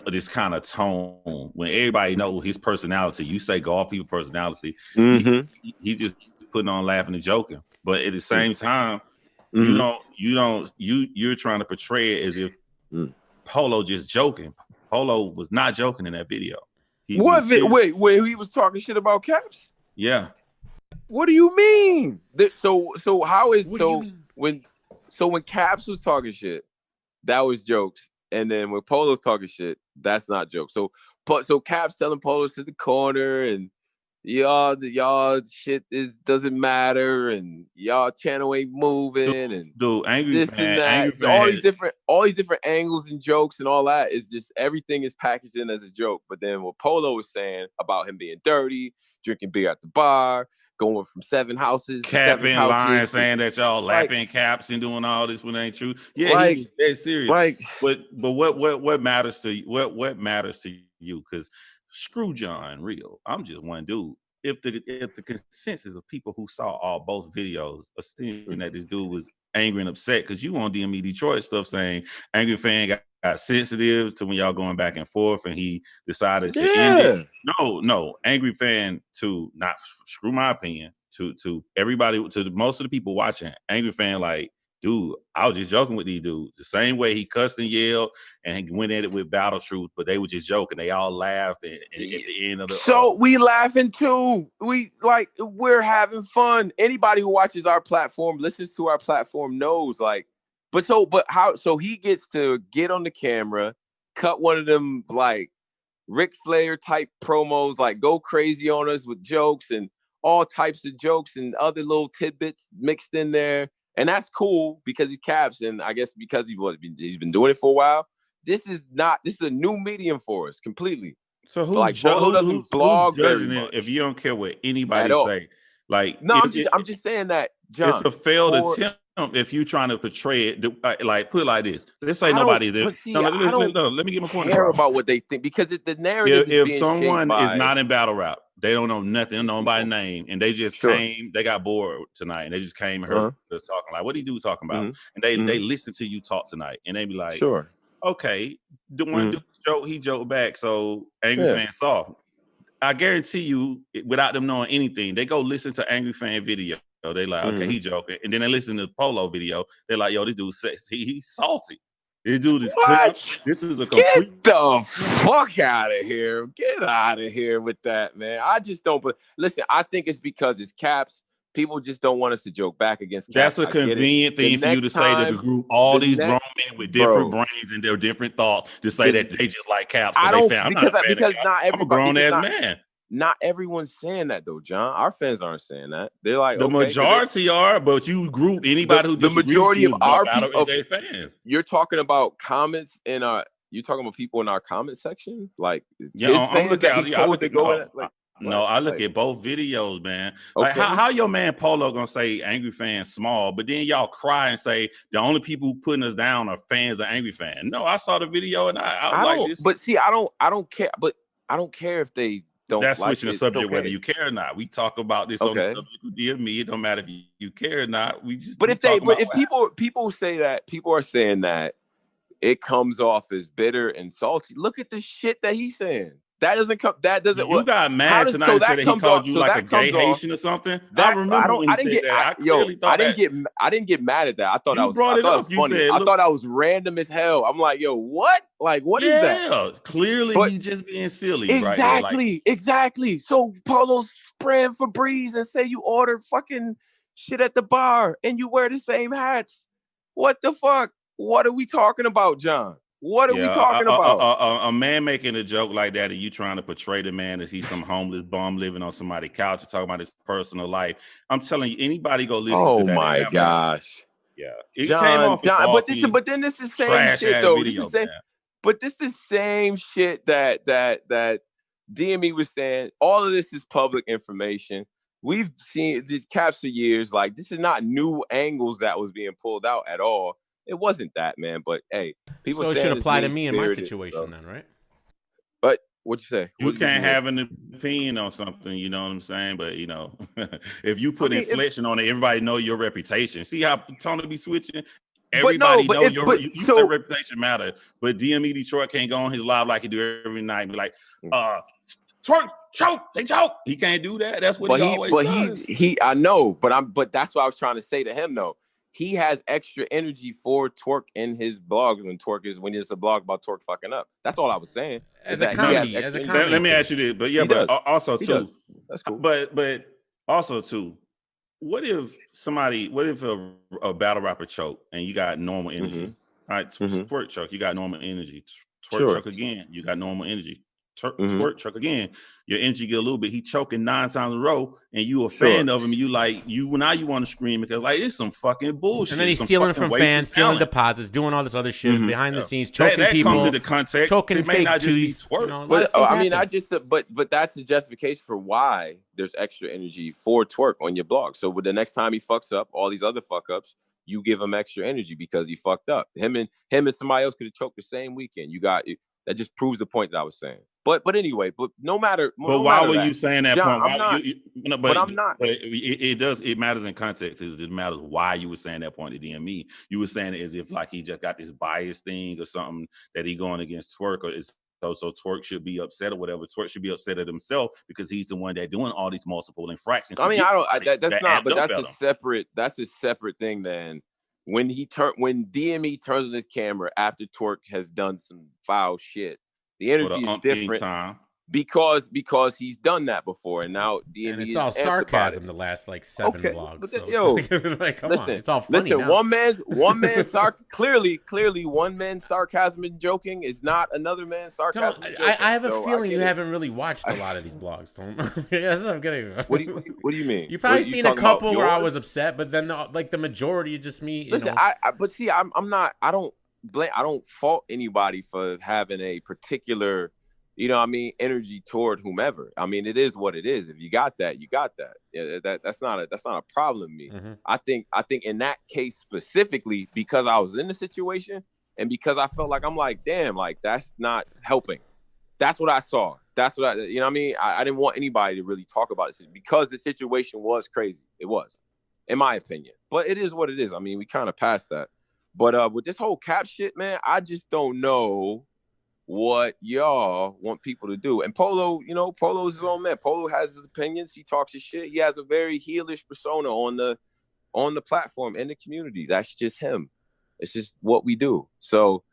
this kind of tone when everybody knows his personality. You say golf people personality. He just putting on laughing and joking. But at the same time, you're trying to portray it as if Polo just joking. Polo was not joking in that video. Wait, he was talking shit about Caps? Yeah. What do you mean? So how is when Caps was talking shit, that was jokes, and then when Polo's talking shit, that's not jokes. So Caps telling Polo to the corner, and y'all shit doesn't matter, and y'all channel ain't moving, and angry this fan, and that. Angry so all these different angles and jokes and all that is just everything is packaged in as a joke. But then what Polo was saying about him being dirty, drinking beer at the bar, going from 7 houses, capping, lying, saying that y'all lapping Caps and doing all this when it ain't true. Yeah, he was dead serious. But what matters to you? What matters to you? Because screw John Real. I'm just one dude. If the consensus of people who saw both videos assuming that this dude was angry and upset, because you on DME Detroit stuff saying Angry Fan got sensitive to when y'all going back and forth, and he decided to end it. No, Angry Fan, to not screw my opinion, to everybody, to most of the people watching, Angry Fan, like, dude, I was just joking with these dudes. The same way he cussed and yelled and he went at it with Battle Truth, but they were just joking. They all laughed at the end of the. So we laughing too. We're having fun. Anybody who watches our platform, listens to our platform, knows. So he gets to get on the camera, cut one of them like Ric Flair type promos, like go crazy on us with jokes and all types of jokes and other little tidbits mixed in there. And that's cool because he's Caps, and I guess because he's been doing it for a while. This is a new medium for us completely. So who doesn't blog judging it if you don't care what anybody say? Like, no, I'm just saying that, John. It's a failed attempt if you're trying to portray it. Like, put it like this: let's say nobody's there. Let me get my point. Care about what they think, because the narrative. If someone is not in battle rap, they don't know nothing, don't know nobody's name, and they just came, they got bored tonight, and they just came and heard us talking. Like, what do you do talking about? And they listen to you talk tonight, and they be like, okay, the one dude joke, he joked back, so Angry Fan soft. I guarantee you, without them knowing anything, they go listen to Angry Fan video. They like, okay, he joking, and then they listen to Polo video. They're like, yo, this dude's sexy. He's salty. This dude is what? This is a complete. Get the fuck out of here! Get out of here with that, man. I just don't. But listen, I think it's because it's Caps. People just don't want us to joke back against Caps. That's a convenient thing for you to say to the group. All these grown men with different brains and their different thoughts to say that they just like Caps. I don't because not everybody. I'm a grown ass man. not everyone's saying that though, John. Our fans aren't saying that. They're like the majority are, but you group anybody who the majority of our people, their fans. You're talking about comments in our. You're talking about people in our comment section, like I'm looking at. I look at I look at both videos, man. Like how your man Polo gonna say Angry Fan small, but then y'all cry and say the only people who putting us down are fans of Angry Fan. No, I saw the video and I like this. But see, I don't care. But I don't care if they don't. That's switching the subject, whether you care or not. We talk about this on the subject of DME. It don't matter if you care or not. We just. But if people say that, people are saying that it comes off as bitter and salty. Look at the shit that he's saying. That doesn't come. That doesn't. You got mad tonight and said that he called you like a gay Haitian or something. I remember when he said that. I didn't get mad at that. I thought that was funny. I thought that was random as hell. I'm like, yo, what? Like, what is that? Yeah, clearly he's just being silly. Exactly, exactly. So Polo's spraying Febreze and say you ordered fucking shit at the bar and you wear the same hats. What the fuck? What are we talking about, John? What are we talking about? A man making a joke like that and you trying to portray the man as he's some homeless bum living on somebody's couch and talking about his personal life. I'm telling you, anybody go listen to that. Oh my gosh. Yeah. It came off but then this is the same shit though. But this is same shit that DME was saying. All of this is public information. We've seen these caps for years. Like, this is not new angles that was being pulled out at all. It wasn't that, man. But hey, people. So it should apply to me in my situation, then, right? But what'd you say? You can't have an opinion on something. You know what I'm saying? But you know, if you put inflection on it, everybody know your reputation. See how Tony be switching. Everybody know your reputation matter. But DME Detroit can't go on his live like he do every night and be like, Twork, choke, they choke. He can't do that. That's what he always does. I know, but that's what I was trying to say to him though. He has extra energy for Twork in his blogs when it's a blog about Twork fucking up. That's all I was saying. As a comedy. Let me ask you this, but also too. That's cool. But also too, what if a battle rapper choke and you got normal energy? Mm-hmm. All right, Twork choke, you got normal energy. Twork choke again, you got normal energy. Twork choke again, your energy get a little bit. He choking 9 times in a row, and you a fan of him. You now you want to scream because like it's some fucking bullshit. And then he's stealing from fans, stealing deposits, doing all this other shit behind the scenes, choking people. That comes into context. Choking it may not just be Twork. You know, but that's the justification for why there's extra energy for Twork on your blog. So with the next time he fucks up, all these other fuck ups, you give him extra energy because he fucked up. Him and somebody else could have choked the same weekend. That just proves the point that I was saying. But anyway, no matter. But why were you saying that John, point? But I'm not. But it matters in context. It matters why you were saying that point to DME. You were saying it as if like he just got this bias thing or something that he going against Twork, or so Twork should be upset or whatever. Twork should be upset at himself because he's the one that doing all these multiple infractions. I mean, that's a separate thing than when DME turns on his camera after Twork has done some foul shit. The energy is different because he's done that before, and now DME. And it's all sarcasm. The last 7 blogs. But come on, it's all funny. Listen, now. one man's clearly one man's sarcasm and joking is not another man's sarcasm. I have a feeling you haven't really watched a lot of these blogs, Tom. That's what I'm getting. What do you mean? You've probably seen a couple where I was upset, but then the majority is just me. Listen, but see, I'm not. I don't fault anybody for having a particular, energy toward whomever. I mean, it is what it is. If you got that, you got that. Yeah, that's not a problem to me. Mm-hmm. I think in that case specifically, because I was in the situation and because I felt like I'm like, damn, like that's not helping. That's what I saw. That's what I didn't want anybody to really talk about this because the situation was crazy. It was, in my opinion. But it is what it is. I mean, we kind of passed that. But with this whole cap shit, man, I just don't know what y'all want people to do. And Polo, Polo's his own man. Polo has his opinions. He talks his shit. He has a very heelish persona on the platform in the community. That's just him. It's just what we do. So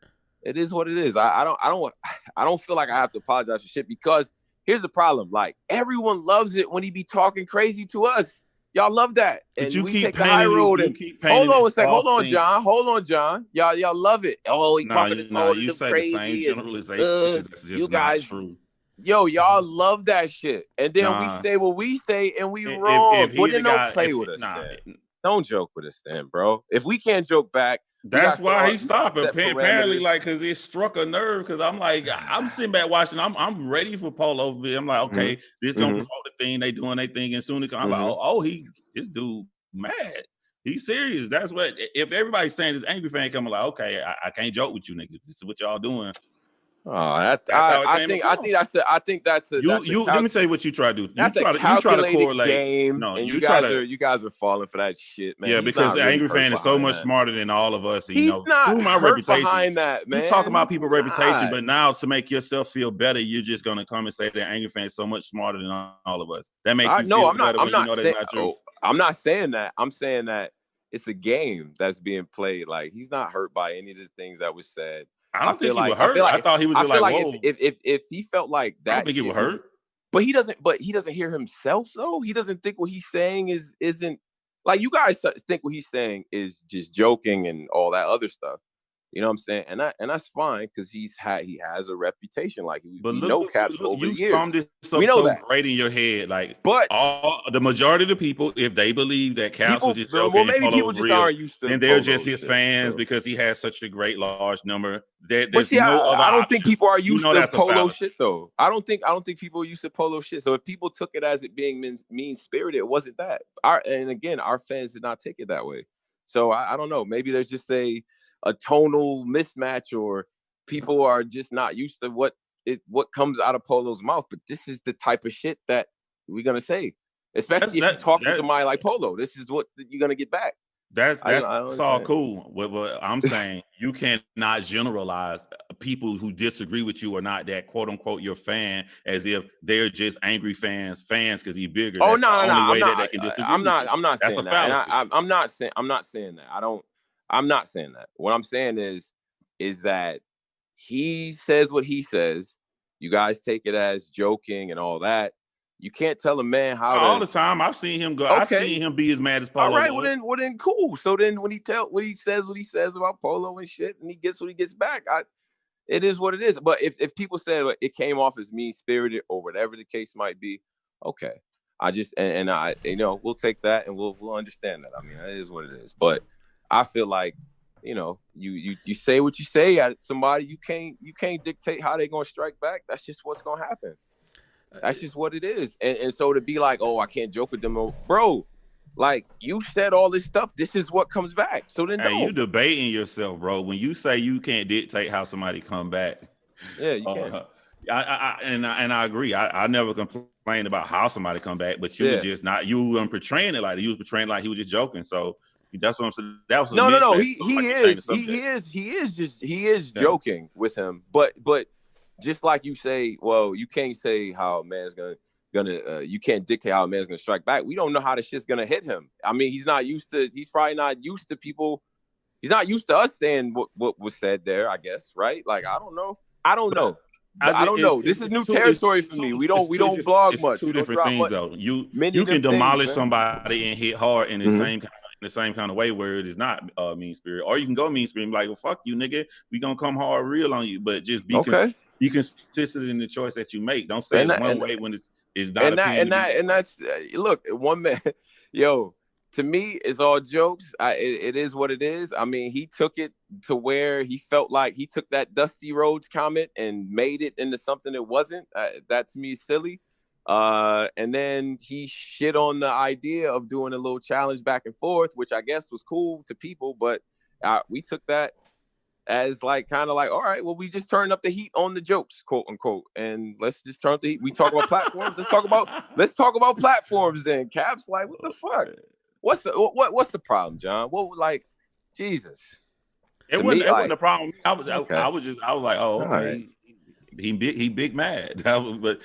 it is what it is. I don't feel like I have to apologize for shit because here's the problem. Like everyone loves it when he be talking crazy to us. Y'all love that. And we take the high road. Hold on a second. Hold on, John. Y'all love it. Oh, he talking to you say crazy the same generalization. You guys, true. Yo, y'all love that shit. And then we say what we say and we wrong. But then don't play with us, then. Don't joke with us then, bro. If we can't joke back, that's why he stopped. Apparently, like, because it struck a nerve. Because I'm like, I'm sitting back watching. I'm ready for Polo. I'm like, okay, this gonna promote the thing. They doing their thing, and soon as I'm like, this dude mad. He's serious. That's what. If everybody's saying this, angry fan coming like, okay, I can't joke with you niggas. This is what y'all doing. Oh, I think that's a let me tell you what you try to do. That's you try to correlate game. No, and you guys are falling for that shit, man. Yeah, because the angry fan is so much smarter than all of us. And, he's not screw my reputation behind that, man. You talking about people's reputation, but now to make yourself feel better, you're just gonna come and say that angry fan is so much smarter than all of us. That makes you feel better. I'm not saying that's not true. I'm not saying that. I'm saying that it's a game that's being played. Like, he's not hurt by any of the things that was said. I don't think he was hurt. I thought he was just like, whoa. If he felt like that, I don't think he was hurt. But he doesn't hear himself though. He doesn't think what he's saying isn't like, you guys think what he's saying is just joking and all that other stuff. You know what I'm saying? And that's fine because he has a reputation. Like, we know Caps over the years. You summed this up so great in your head. Like, but the majority of the people, if they believe that Caps was just joking, maybe people just aren't used to. And they're just his fans because he has such a great large number. I don't think people are used to Polo shit though. I don't think people are used to Polo shit. So if people took it as it being mean spirited, it wasn't that. Our fans did not take it that way. So I don't know. Maybe there's just a tonal mismatch, or people are just not used to what comes out of Polo's mouth. But this is the type of shit that we're gonna say, especially if you talk to somebody like Polo. This is what you're gonna get back. That's all cool. What I'm saying, you cannot generalize people who disagree with you or not that quote unquote your fan as if they're just angry fans because he's bigger. Oh, no, they can disagree. I'm not That's saying a fallacy. that. I'm not saying that. I'm not saying that. What I'm saying is that he says what he says. You guys take it as joking and all that. You can't tell a man how all the time. I've seen him go. Okay. I've seen him be as mad as Polo. All right, well then cool. So then when he says what he says about Polo and shit, and he gets what he gets back, it is what it is. But if people say it came off as mean spirited or whatever the case might be, okay. I just and I we'll take that and we'll understand that. I mean, it is what it is. But I feel like, you say what you say at somebody, you can't dictate how they're gonna strike back. That's just what's gonna happen. That's just what it is. And so to be like, oh, I can't joke with them, bro. Like, you said all this stuff. This is what comes back. So then, you debating yourself, bro. When you say you can't dictate how somebody come back, yeah, you can. I agree. I never complained about how somebody come back, but you were just not. You weren't portraying it like that. You was portraying like he was just joking. So that's what I'm saying. That was no. He is joking with him, but. Just like you say, well, you can't say how a man's gonna you can't dictate how a man's gonna strike back. We don't know how the shit's gonna hit him. I mean, he's probably not used to people. He's not used to us saying what was said there, I guess, right? Like, I don't know. I don't know. This is new territory for me. We don't vlog much. Two different things though. You can demolish somebody and hit hard in the same kind of way where it is not mean spirit, or you can go mean spirit and be like, well, fuck you, nigga. We gonna come hard real on you, but just be be consistent in the choice that you make. Don't say one way when it's not. And that's look, one man, yo. To me, it's all jokes. It is what it is. I mean, he took it to where he felt like he took that Dusty Rhodes comment and made it into something it wasn't. That to me is silly. And then he shit on the idea of doing a little challenge back and forth, which I guess was cool to people, but we took that as like kind of like, all right, well, we just turned up the heat on the jokes, quote unquote, and let's just turn up the heat. We talk about platforms. Let's talk about platforms then. Caps, like, what the fuck? What's the problem, John? What, like, Jesus? It wasn't a problem. I was like, oh, okay. Right. He big mad. But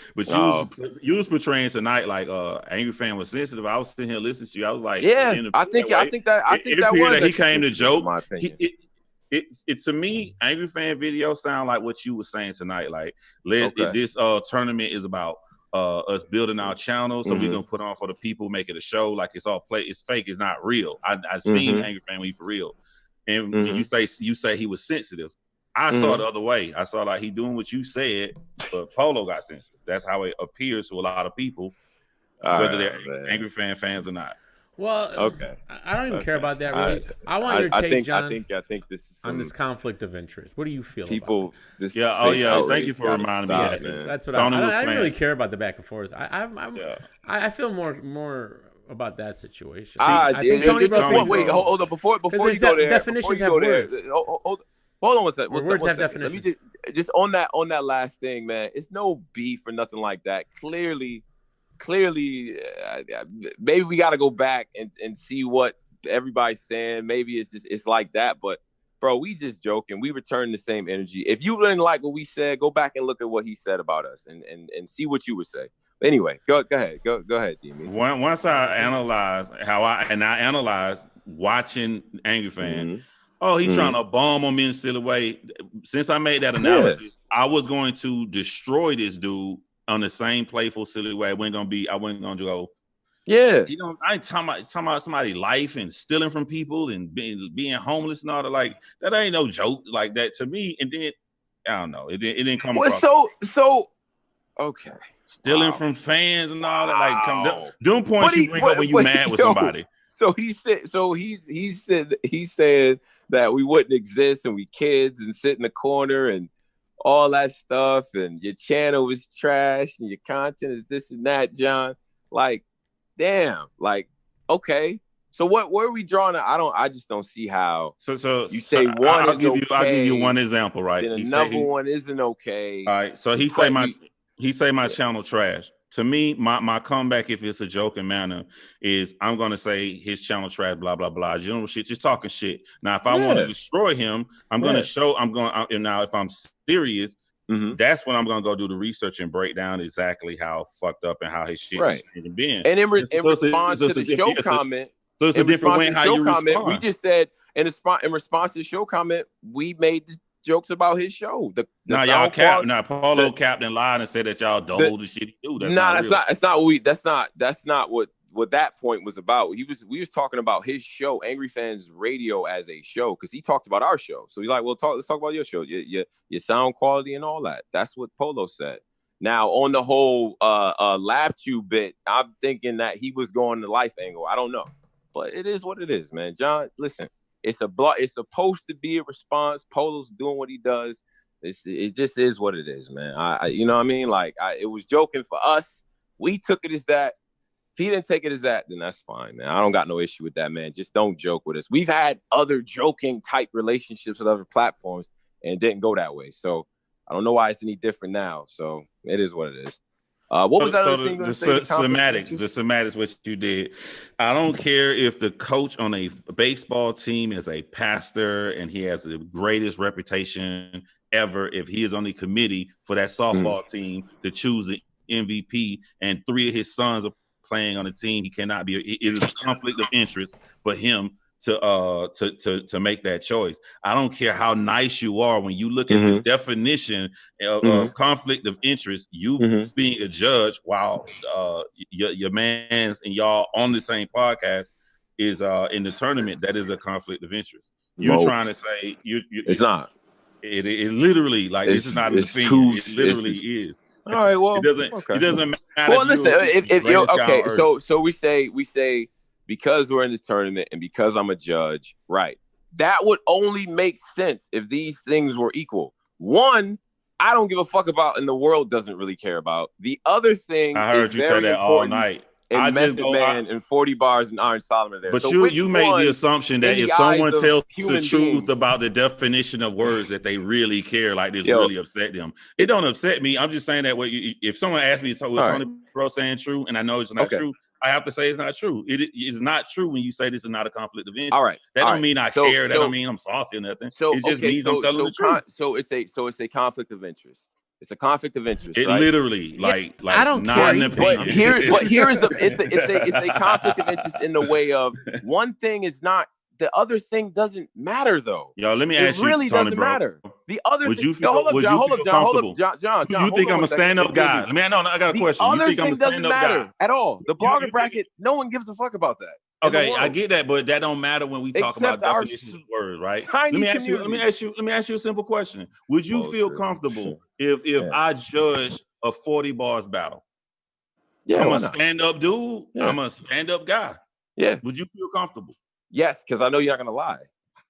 you was portraying tonight like Angry Fan was sensitive. I was sitting here listening to you. I was like, yeah, I think that was he came to joke. My opinion. It to me, Angry Fan video sound like what you were saying tonight. Like, this tournament is about us building our channel, so we're gonna put on for the people, make it a show. Like, it's all play, it's fake, it's not real. I seen Angry Fan when he for real, and you say he was sensitive. I saw it the other way. I saw like he doing what you said, but Polo got censored. That's how it appears to a lot of people, whether they're Angry fans or not. Well, okay. I don't even care about that really. I want your take, John. I think this is on this conflict of interest. What do you feel? People, about this? Thank you for reminding me. Yes, that's what I don't really care about the back and forth. I feel more about that situation. Wait, hold on. Before you go there, definitions have words. Hold on one second. Words have definitions. Let me just on that last thing, man. It's no beef or nothing like that. Clearly, maybe we got to go back and see what everybody's saying. Maybe it's like that. But bro, we just joking. We return the same energy. If you didn't like what we said, go back and look at what he said about us and see what you would say. Anyway, go ahead, Demi. Once I analyze I analyze watching Angry Fan. Mm-hmm. Oh, he's trying to bomb on me in a silly way. Since I made that analysis, I was going to destroy this dude on the same playful, silly way. I wasn't gonna go. Yeah, I ain't talking about somebody's life and stealing from people and being homeless and all that. Like that ain't no joke like that to me. And then I don't know. It didn't come. Well, so okay. Stealing from fans and all that, like come doing points you bring up when you mad with somebody. So he said that we wouldn't exist and we kids and sit in the corner and all that stuff and your channel is trash and your content is this and that, John. Like, damn, like, okay. So where are we drawing? I just don't see how. So you say one I'll is give okay. I'll give you one example, right? Then another one isn't okay. All right. So he say my channel trash. To me, my comeback, if it's a joking manner, is I'm gonna say his channel trash, blah blah blah, general shit, just talking shit. Now, if I want to destroy him, I'm gonna show. Now, if I'm serious, that's when I'm gonna go do the research and break down exactly how fucked up and how his shit is being. And in response to the show comment, so it's a different way how you respond. We just said in response to the show comment, we made jokes about his show. Polo capped and lied and said that y'all doubled the shit he do. That's not what that point was about. We was talking about his show, Angry Fans Radio, as a show, because he talked about our show. So he's like, well, let's talk about your show, your sound quality and all that. That's what Polo said. Now on the whole LabTube bit, I'm thinking that he was going the life angle. I don't know, but it is what it is, man. John, listen. It's supposed to be a response. Polo's doing what he does. It just is what it is, man. You know what I mean? Like, it was joking for us. We took it as that. If he didn't take it as that, then that's fine, man. I don't got no issue with that, man. Just don't joke with us. We've had other joking type relationships with other platforms, and it didn't go that way. So I don't know why it's any different now. So it is what it is. What was that other thing? The semantics, what you did. I don't care if the coach on a baseball team is a pastor and he has the greatest reputation ever. If he is on the committee for that softball team to choose the MVP and 3 of his sons are playing on the team, he cannot be. It is a conflict of interest for him to make that choice. I don't care how nice you are when you look at the definition of conflict of interest, you being a judge while your man's and y'all on the same podcast is in the tournament. That is a conflict of interest. You're trying to say it's not. It literally, like, this is not an opinion. It literally is. All right, well, it doesn't matter. Well, listen, if you're okay, so we say because we're in the tournament and because I'm a judge, right? That would only make sense if these things were equal. One, I don't give a fuck about, and the world doesn't really care about. The other thing, I heard you say that all night. And Method Man and 40 Bars and Iron Solomon there. But so you made the assumption that if someone tells the truth about the definition of words, that they really care, like this really upset them. It don't upset me. I'm just saying that if someone asks me, so was Tony Bro saying true, and I know it's not true, I have to say it's not true. It is not true when you say this is not a conflict of interest. All right. That don't mean I care. That don't mean I'm saucy or nothing. It just means I'm telling the truth. So it's a conflict of interest. It's a conflict of interest. It literally, like I don't care. But here's it's a conflict of interest in the way of one thing is not. The other thing doesn't matter, though. Yo, let me ask you, it really Tony, doesn't bro. matter. The other would thing, you feel, hold up, John. You think I'm a stand-up guy? Man, no, I got a question. The other thing thing doesn't matter at all. The blogger bracket, no one gives a fuck about that. Okay, I get that, but that don't matter when we talk about definitions of words, right? Let me ask you a simple question. Would you feel comfortable if I judge a 40 bars battle? Yeah, I'm a stand-up dude. Yeah. I'm a stand-up guy. Yeah. Would you feel comfortable? Yes, because I know you're not gonna lie.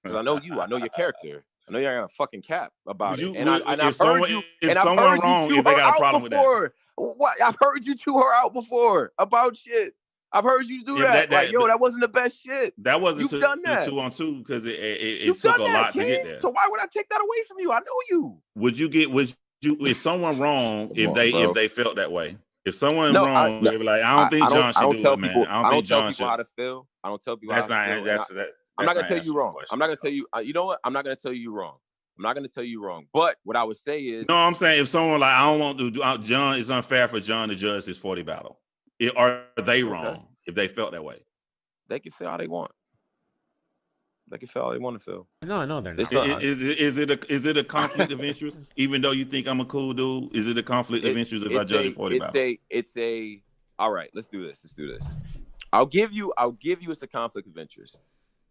Because I know you. I know your character. I know you're not gonna fucking cap about it. And I've heard you. And I've heard you two her out before. What? I've heard you two her out before about shit. I've heard you do that. Like, yo, that wasn't the best shit. That wasn't You've done that. 2-on-2 because it took a lot to get there. So why would I take that away from you? I know you. Would you? Is someone wrong if they felt that way? If someone wrong, they be like, I don't think John should do it, man. I don't think John should. How to feel. I don't tell people how to feel. I'm not gonna tell you wrong. I'm not gonna tell you. You know what? I'm not gonna tell you wrong. I'm not gonna tell you wrong. But what I would say is, no, I'm saying if someone like I don't want to do John, it's unfair for John to judge his 40 battle. Are they wrong if they felt that way? They can feel how they want. They can feel how they want to feel. No, they're not. Is it a conflict of interest? Even though you think I'm a cool dude, is it a conflict of interest if I judge a 40 battle? It's a. All right, let's do this. I'll give you it's a conflict of interest.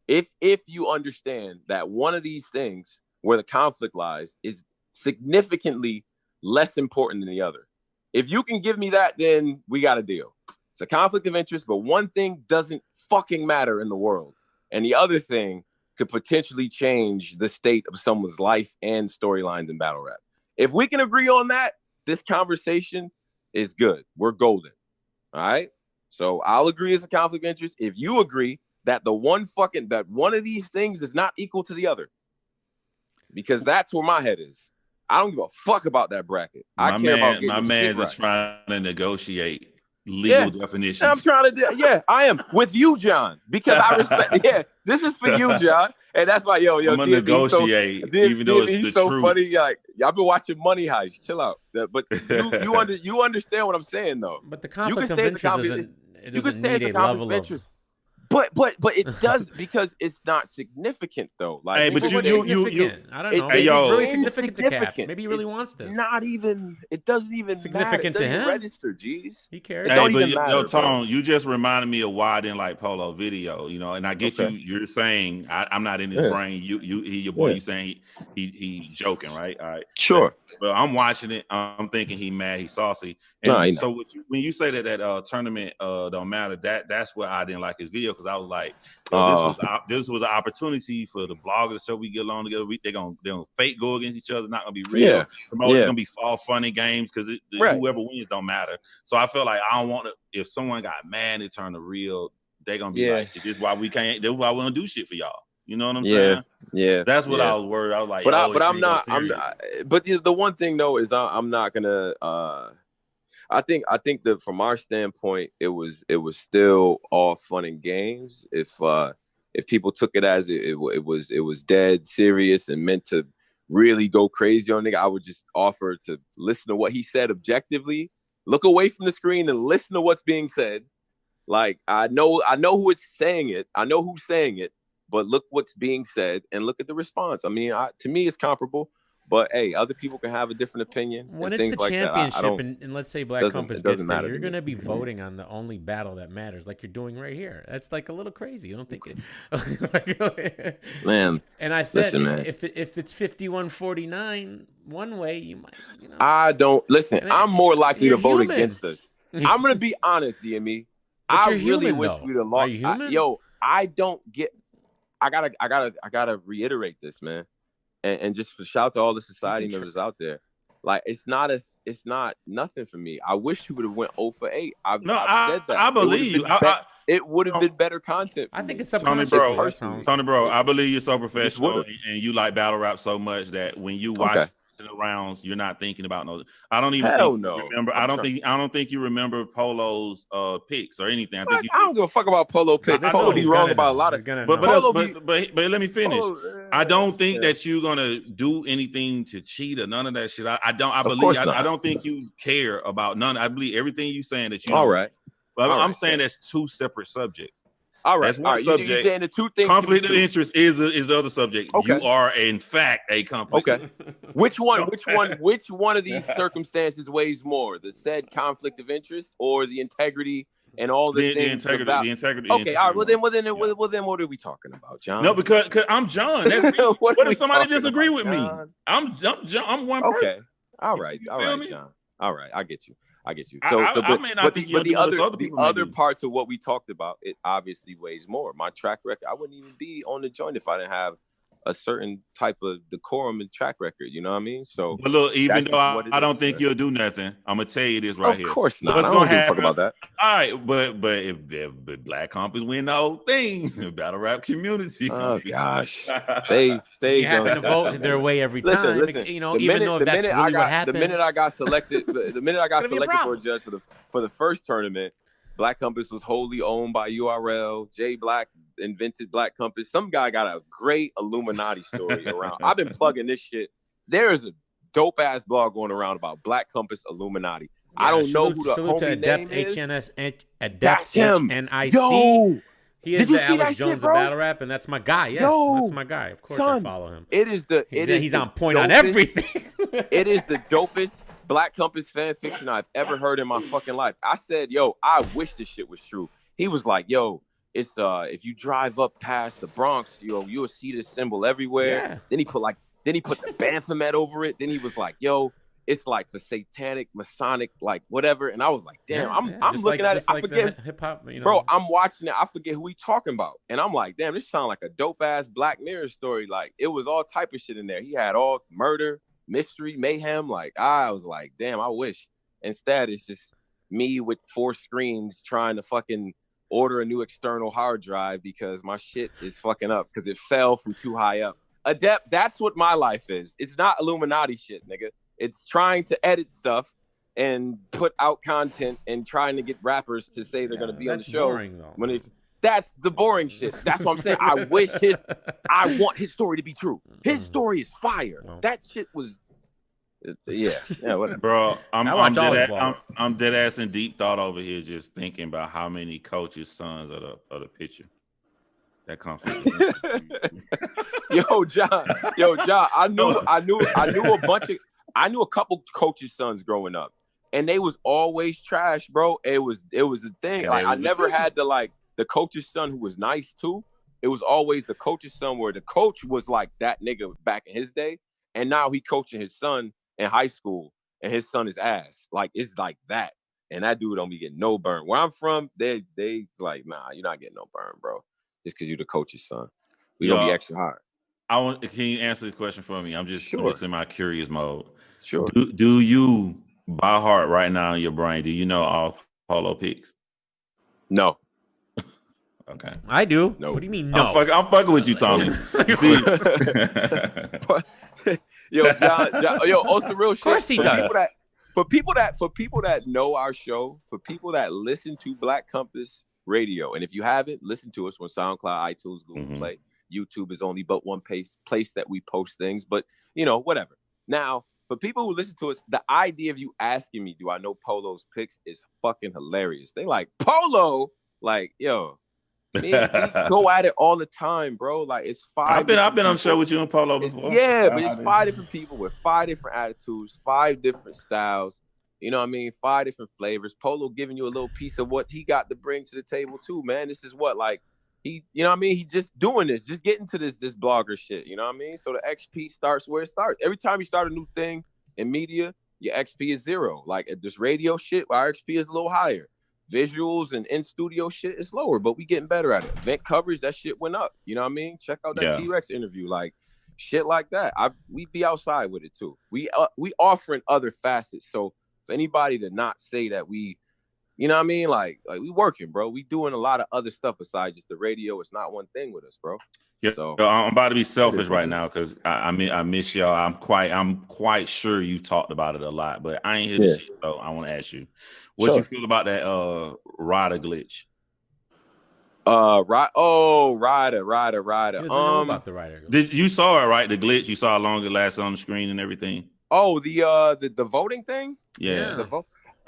If you understand that one of these things where the conflict lies is significantly less important than the other. If you can give me that, then we got a deal. It's a conflict of interest, but one thing doesn't fucking matter in the world. And the other thing could potentially change the state of someone's life and storylines in battle rap. If we can agree on that, this conversation is good. We're golden. All right? So I'll agree it's a conflict of interest. If you agree that that one of these things is not equal to the other, because that's where my head is. I don't give a fuck about that bracket. I care about getting my man's right. Trying to negotiate legal definitions. I'm trying to I am with you, John, because I respect. This is for you, John, and that's why I'm gonna negotiate, even though it's the so truth. Funny. Like I've been watching Money Heist. Chill out, but you understand what I'm saying, though. But the conflict of interest doesn't need a level of interest. But it does because it's not significant though. Like, hey, but you I don't know. Maybe it's really significant to Caps. Maybe he really wants this. Not even. It doesn't even significant matter. To him. Register, G's. He cares. Hey, but Tone, you just reminded me of why I didn't like Polo video. And I get you. You're saying I'm not in his brain. Your boy. You saying he joking, right? All right. Sure. But I'm watching it. I'm thinking he mad. He saucy. And so when you say that tournament don't matter, that's where I didn't like his video. Because I was like, this was an opportunity for the bloggers so we get along together. They're gonna fake go against each other, not gonna be real. It's gonna be all funny games because whoever wins don't matter. So I feel like I don't want to. If someone got mad and turned to real, they're gonna be like, this is why we can't. This is why we don't do shit for y'all. You know what I'm saying? Yeah. That's what I was worried. I was like, but I'm not. But the one thing though is I'm not gonna. I think that from our standpoint, it was still all fun and games. If people took it as it was dead serious and meant to really go crazy on nigga, I would just offer to listen to what he said objectively, look away from the screen and listen to what's being said. Like I know who it's saying it, I know who's saying it, but look what's being said and look at the response. I mean, to me, it's comparable. But hey, other people can have a different opinion. When it's the championship, and let's say Black Compass gets there, you're going to be voting on the only battle that matters, like you're doing right here. That's like a little crazy. You don't think it? Man. And I said, if it's 51-49 one way, you might. I don't listen. I'm more likely to vote against us. I'm going to be honest, DME. I really wish we'd have lost. I don't get. I gotta reiterate this, man. And just shout out to all the society members out there. Like it's not nothing for me. I wish we would have went 0 for 8. I've said that. I believe you. It would have been better content. I think it's Tony, bro. I believe you're so professional and you like battle rap so much that when you watch the rounds, you're not thinking about no. I don't even remember. I don't think you remember Polo's picks or anything. I don't give a fuck about Polo picks. Polo be wrong about a lot of. But let me finish. I don't think that you're gonna do anything to cheat or none of that shit. I don't think you care about none. I believe everything you saying that you. All right. But I'm saying that's two separate subjects. All right. That's one subject. You're saying the two things. Conflict of interest is the other subject. Okay. You are in fact a conflict. Okay. Which one of these circumstances weighs more? The said conflict of interest or the integrity and all the things. The integrity. Okay, all right. Well, then, what are we talking about, John? No, because I'm John. That's what if somebody disagree with me? John? I'm John. I'm one person. Okay, all right, John. All right, I get you. So, I may not think the other parts of what we talked about, it obviously weighs more. My track record, I wouldn't even be on the joint if I didn't have a certain type of decorum and track record. You know what I mean? So, but look, even though I don't think you'll do nothing, I'm gonna tell you this right here. Of course not. What's gonna happen about that? All right, but if Black Compass win the whole thing, the battle rap community. Oh gosh, they happen to vote their way every time. Listen, you know, even though that's really what happened. The minute I got selected for a judge for the first tournament, Black Compass was wholly owned by URL. Jay Black invented Black Compass. Some guy got a great Illuminati story around. I've been plugging this shit. There is a dope ass blog going around about Black Compass Illuminati. Yeah, I don't know who the homie name is. That's him. HNIC. Yo, he is the Alex Jones of battle rap, and that's my guy. Yes, that's my guy. Of course, I follow him. He's on point on everything. It is the dopest Black Compass fan fiction I've ever heard in my fucking life. I said, yo, I wish this shit was true. He was like, yo, it's if you drive up past the Bronx, you'll see this symbol everywhere. Yeah. Then he put the Baphomet over it. Then he was like, yo, it's like the satanic, Masonic, like whatever. And I was like, damn, I'm looking at it. I forget hip hop, bro. I'm watching it. I forget who he talking about. And I'm like, damn, this sounds like a dope ass Black Mirror story. Like it was all type of shit in there. He had all murder, mystery, mayhem. Like I was like, damn, I wish. Instead, it's just me with 4 screens trying to fucking order a new external hard drive because my shit is fucking up because it fell from too high up. Adept, that's what my life is. It's not Illuminati shit, nigga. It's trying to edit stuff and put out content and trying to get rappers to say they're going to be on the show. Boring, though. That's the boring shit. That's what I'm saying. I want his story to be true. His story is fire. Well, that shit was, whatever. Bro, I'm dead ass in deep thought over here, just thinking about how many coaches' sons are the picture. That comes from Yo, John, I knew a couple coaches' sons growing up, and they was always trash, bro. It was a thing. Yeah, like I never had the coach's son who was nice too. It was always the coach's son where the coach was like that nigga back in his day, and now he coaching his son in high school, and his son is ass. Like it's like that, and that dude don't be getting no burn. Where I'm from, they like, nah, you're not getting no burn, bro. Just because you're the coach's son, we don't be extra hard. Can you answer this question for me? I'm just in my curious mode. Sure. Do you by heart right now in your brain? Do you know all Polo picks? No. Okay. I do. No. What do you mean no? I'm fucking with you, Tommy. Yo, John, on some real shit. Of course he does. For people that know our show, for people that listen to Black Compass Radio, and if you haven't, listen to us on SoundCloud, iTunes, Google Play. YouTube is only but one place that we post things, but whatever. Now, for people who listen to us, the idea of you asking me, do I know Polo's picks is fucking hilarious. They like, Polo? Like, yo, we go at it all the time, bro. Like, it's 5. I've been on the show with you and Polo before. Yeah, but it's 5 different people with 5 different attitudes, 5 different styles. You know what I mean? 5 different flavors. Polo giving you a little piece of what he got to bring to the table too, man. This is what, like, he, you know what I mean? He's just doing this, just getting to this blogger shit. You know what I mean? So the XP starts where it starts. Every time you start a new thing in media, your XP is 0. Like at this radio shit, our XP is a little higher. Visuals and in-studio shit is lower, but we getting better at it. Event coverage, that shit went up. You know what I mean? Check out that T-Rex interview. Like, shit like that. We be outside with it too. We offering other facets. So for anybody to not say that we, you know what I mean? Like we working, bro. We doing a lot of other stuff besides just the radio. It's not one thing with us, bro. Yeah, so I'm about to be selfish right now because I miss y'all. I'm quite sure you talked about it a lot, but I ain't hear the shit. So I want to ask you, what you feel about that rider glitch? Rider. He doesn't know about the rider. Did you saw it, right? The glitch. You saw how long it lasted on the screen and everything. Oh, the voting thing. Yeah.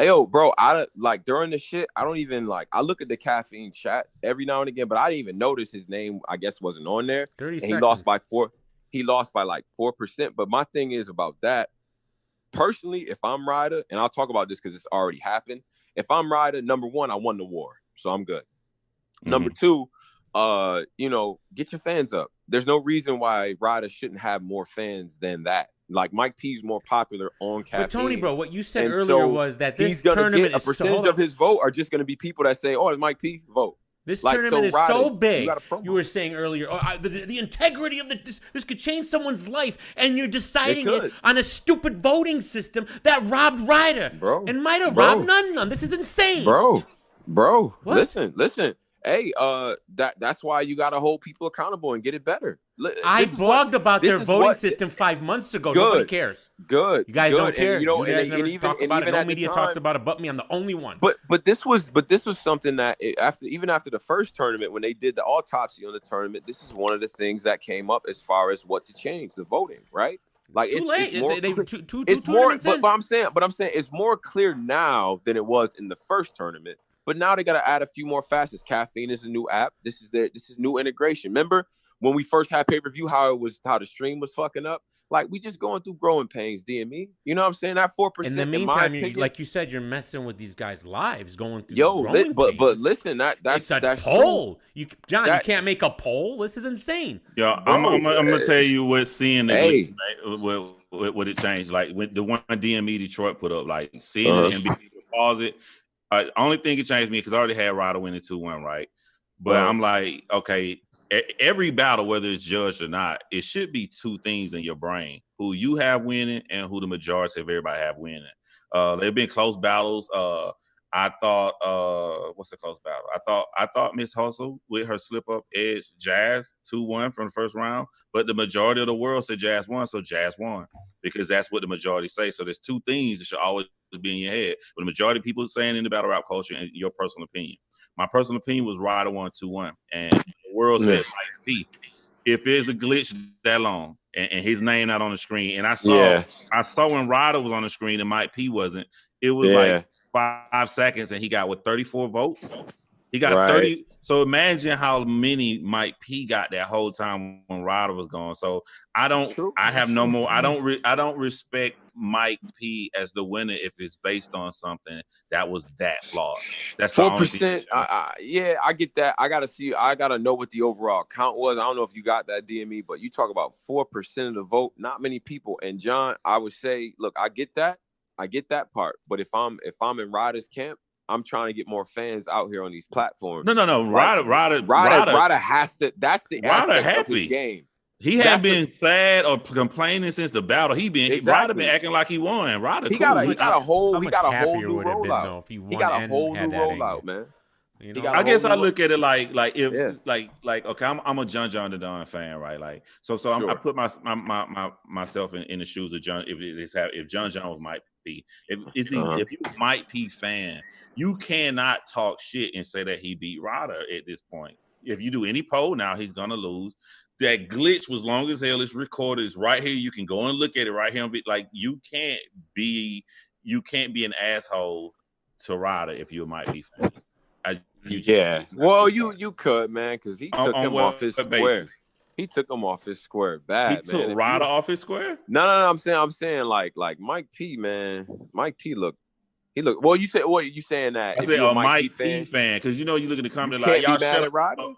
Yo, bro, I like during the shit, I don't even I look at the caffeine chat every now and again, but I didn't even notice his name, I guess, wasn't on there. 30 and seconds. He lost by like 4%. But my thing is about that, personally, if I'm Ryder, and I'll talk about this because it's already happened. If I'm Ryder, number one, I won the war. so I'm good. Number two, you know, get your fans up. There's no reason why Ryder shouldn't have more fans than that. Like Mike P's more popular on Caffeine. But Tony, bro, what you said earlier was that this tournament a percentage of his vote are just going to be people that say, "Oh, it's Mike P. vote." This tournament is so big. You were saying earlier, the integrity of this could change someone's life, and you're deciding it on a stupid voting system that robbed Ryder, bro, and might have robbed none. This is insane, bro. What? Listen. Hey, that's why you got to hold people accountable and get it better. I blogged about their voting system 5 months ago. Nobody cares. Good. You guys don't care. And, you know, you guys and never even, talk about and it. No media talks about it but me. I'm the only one. But this was something that after the first tournament, when they did the autopsy on the tournament, this is one of the things that came up as far as what to change the voting, right? Like it's too late. It's more. But I'm saying it's more clear now than it was in the first tournament. But now they got to add a few more facets. Caffeine is a new app. This is new integration. Remember when we first had pay-per-view, how the stream was fucking up? Like, we just going through growing pains, DME. You know what I'm saying? That 4%. In the meantime, like you said, you're messing with these guys' lives, going through growing pains. But listen, that's a poll. John, you can't make a poll. This is insane. Yeah, I'm gonna tell you what seeing it what it changed. Like when the one DME Detroit put up, like seeing it and being able to pause it. Only thing it changed me because I already had Ryder winning 2-1, right? But I'm like, okay, every battle, whether it's judged or not, it should be two things in your brain: who you have winning and who the majority of everybody have winning. There've been close battles. I thought, what's the close battle? I thought Miss Hustle with her slip up edge Jazz 2-1 from the first round, but the majority of the world said Jazz won, so Jazz won because that's what the majority say. So there's two things that should always be in your head. But the majority of people are saying in the battle rap culture and your personal opinion. My personal opinion was Ryder won 2-1, and the world said Mike P. If there's a glitch that long and his name not on the screen, and I saw when Ryder was on the screen and Mike P wasn't, it was like 5 seconds and he got 34 votes. He got 30. So imagine how many Mike P got that whole time when Ryder was gone. So I don't respect Mike P as the winner if it's based on something that was that flawed. That's 4%. I get that. I gotta know what the overall count was. I don't know if you got that, DME, but you talk about 4% of the vote, not many people. And John, I would say, look, I get that part. But if I'm in Ryder's camp, I'm trying to get more fans out here on these platforms. No. Ryder has to. That's the Ryder happy of his game. He hadn't been sad or complaining since the battle. Ryder been acting like he won. Ryder, he got a whole new rollout. He got a whole new rollout, man. You know? I guess I look at it like okay, I'm a John the Don fan, right? Like so I put myself in the shoes of John. If John was Mike P, if you Mike P fan, you cannot talk shit and say that he beat Ryder at this point. If you do any poll now, he's gonna lose. That glitch was long as hell. It's recorded. It's right here. You can go and look at it right here. Like you can't be an asshole to Ryder if you might be fan. Well, you could, man, because he took him off his square. He took him off his square bad. He took Ryder off his square. No. I'm saying like Mike P, man. Mike P look. He look. Well, you saying that? I said a Mike P fan because you look at the comment like y'all shut up. Ryder?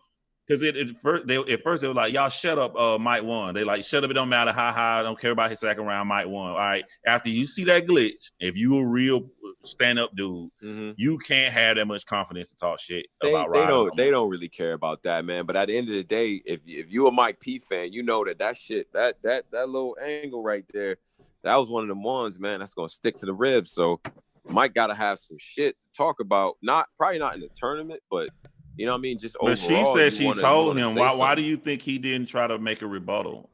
Because at first they were like, y'all shut up, Mike won. They like, shut up, it don't matter how high, I don't care about his second round, Mike won. All right. After you see that glitch, if you a real stand-up dude, you can't have that much confidence to talk shit about Ryder. They don't really care about that, man. But at the end of the day, if you a Mike P fan, you know that shit, that little angle right there, that was one of them ones, man, that's gonna stick to the ribs. So Mike gotta have some shit to talk about. Probably not in the tournament, but you know what I mean? Just overall. But she told him. Why do you think he didn't try to make a rebuttal?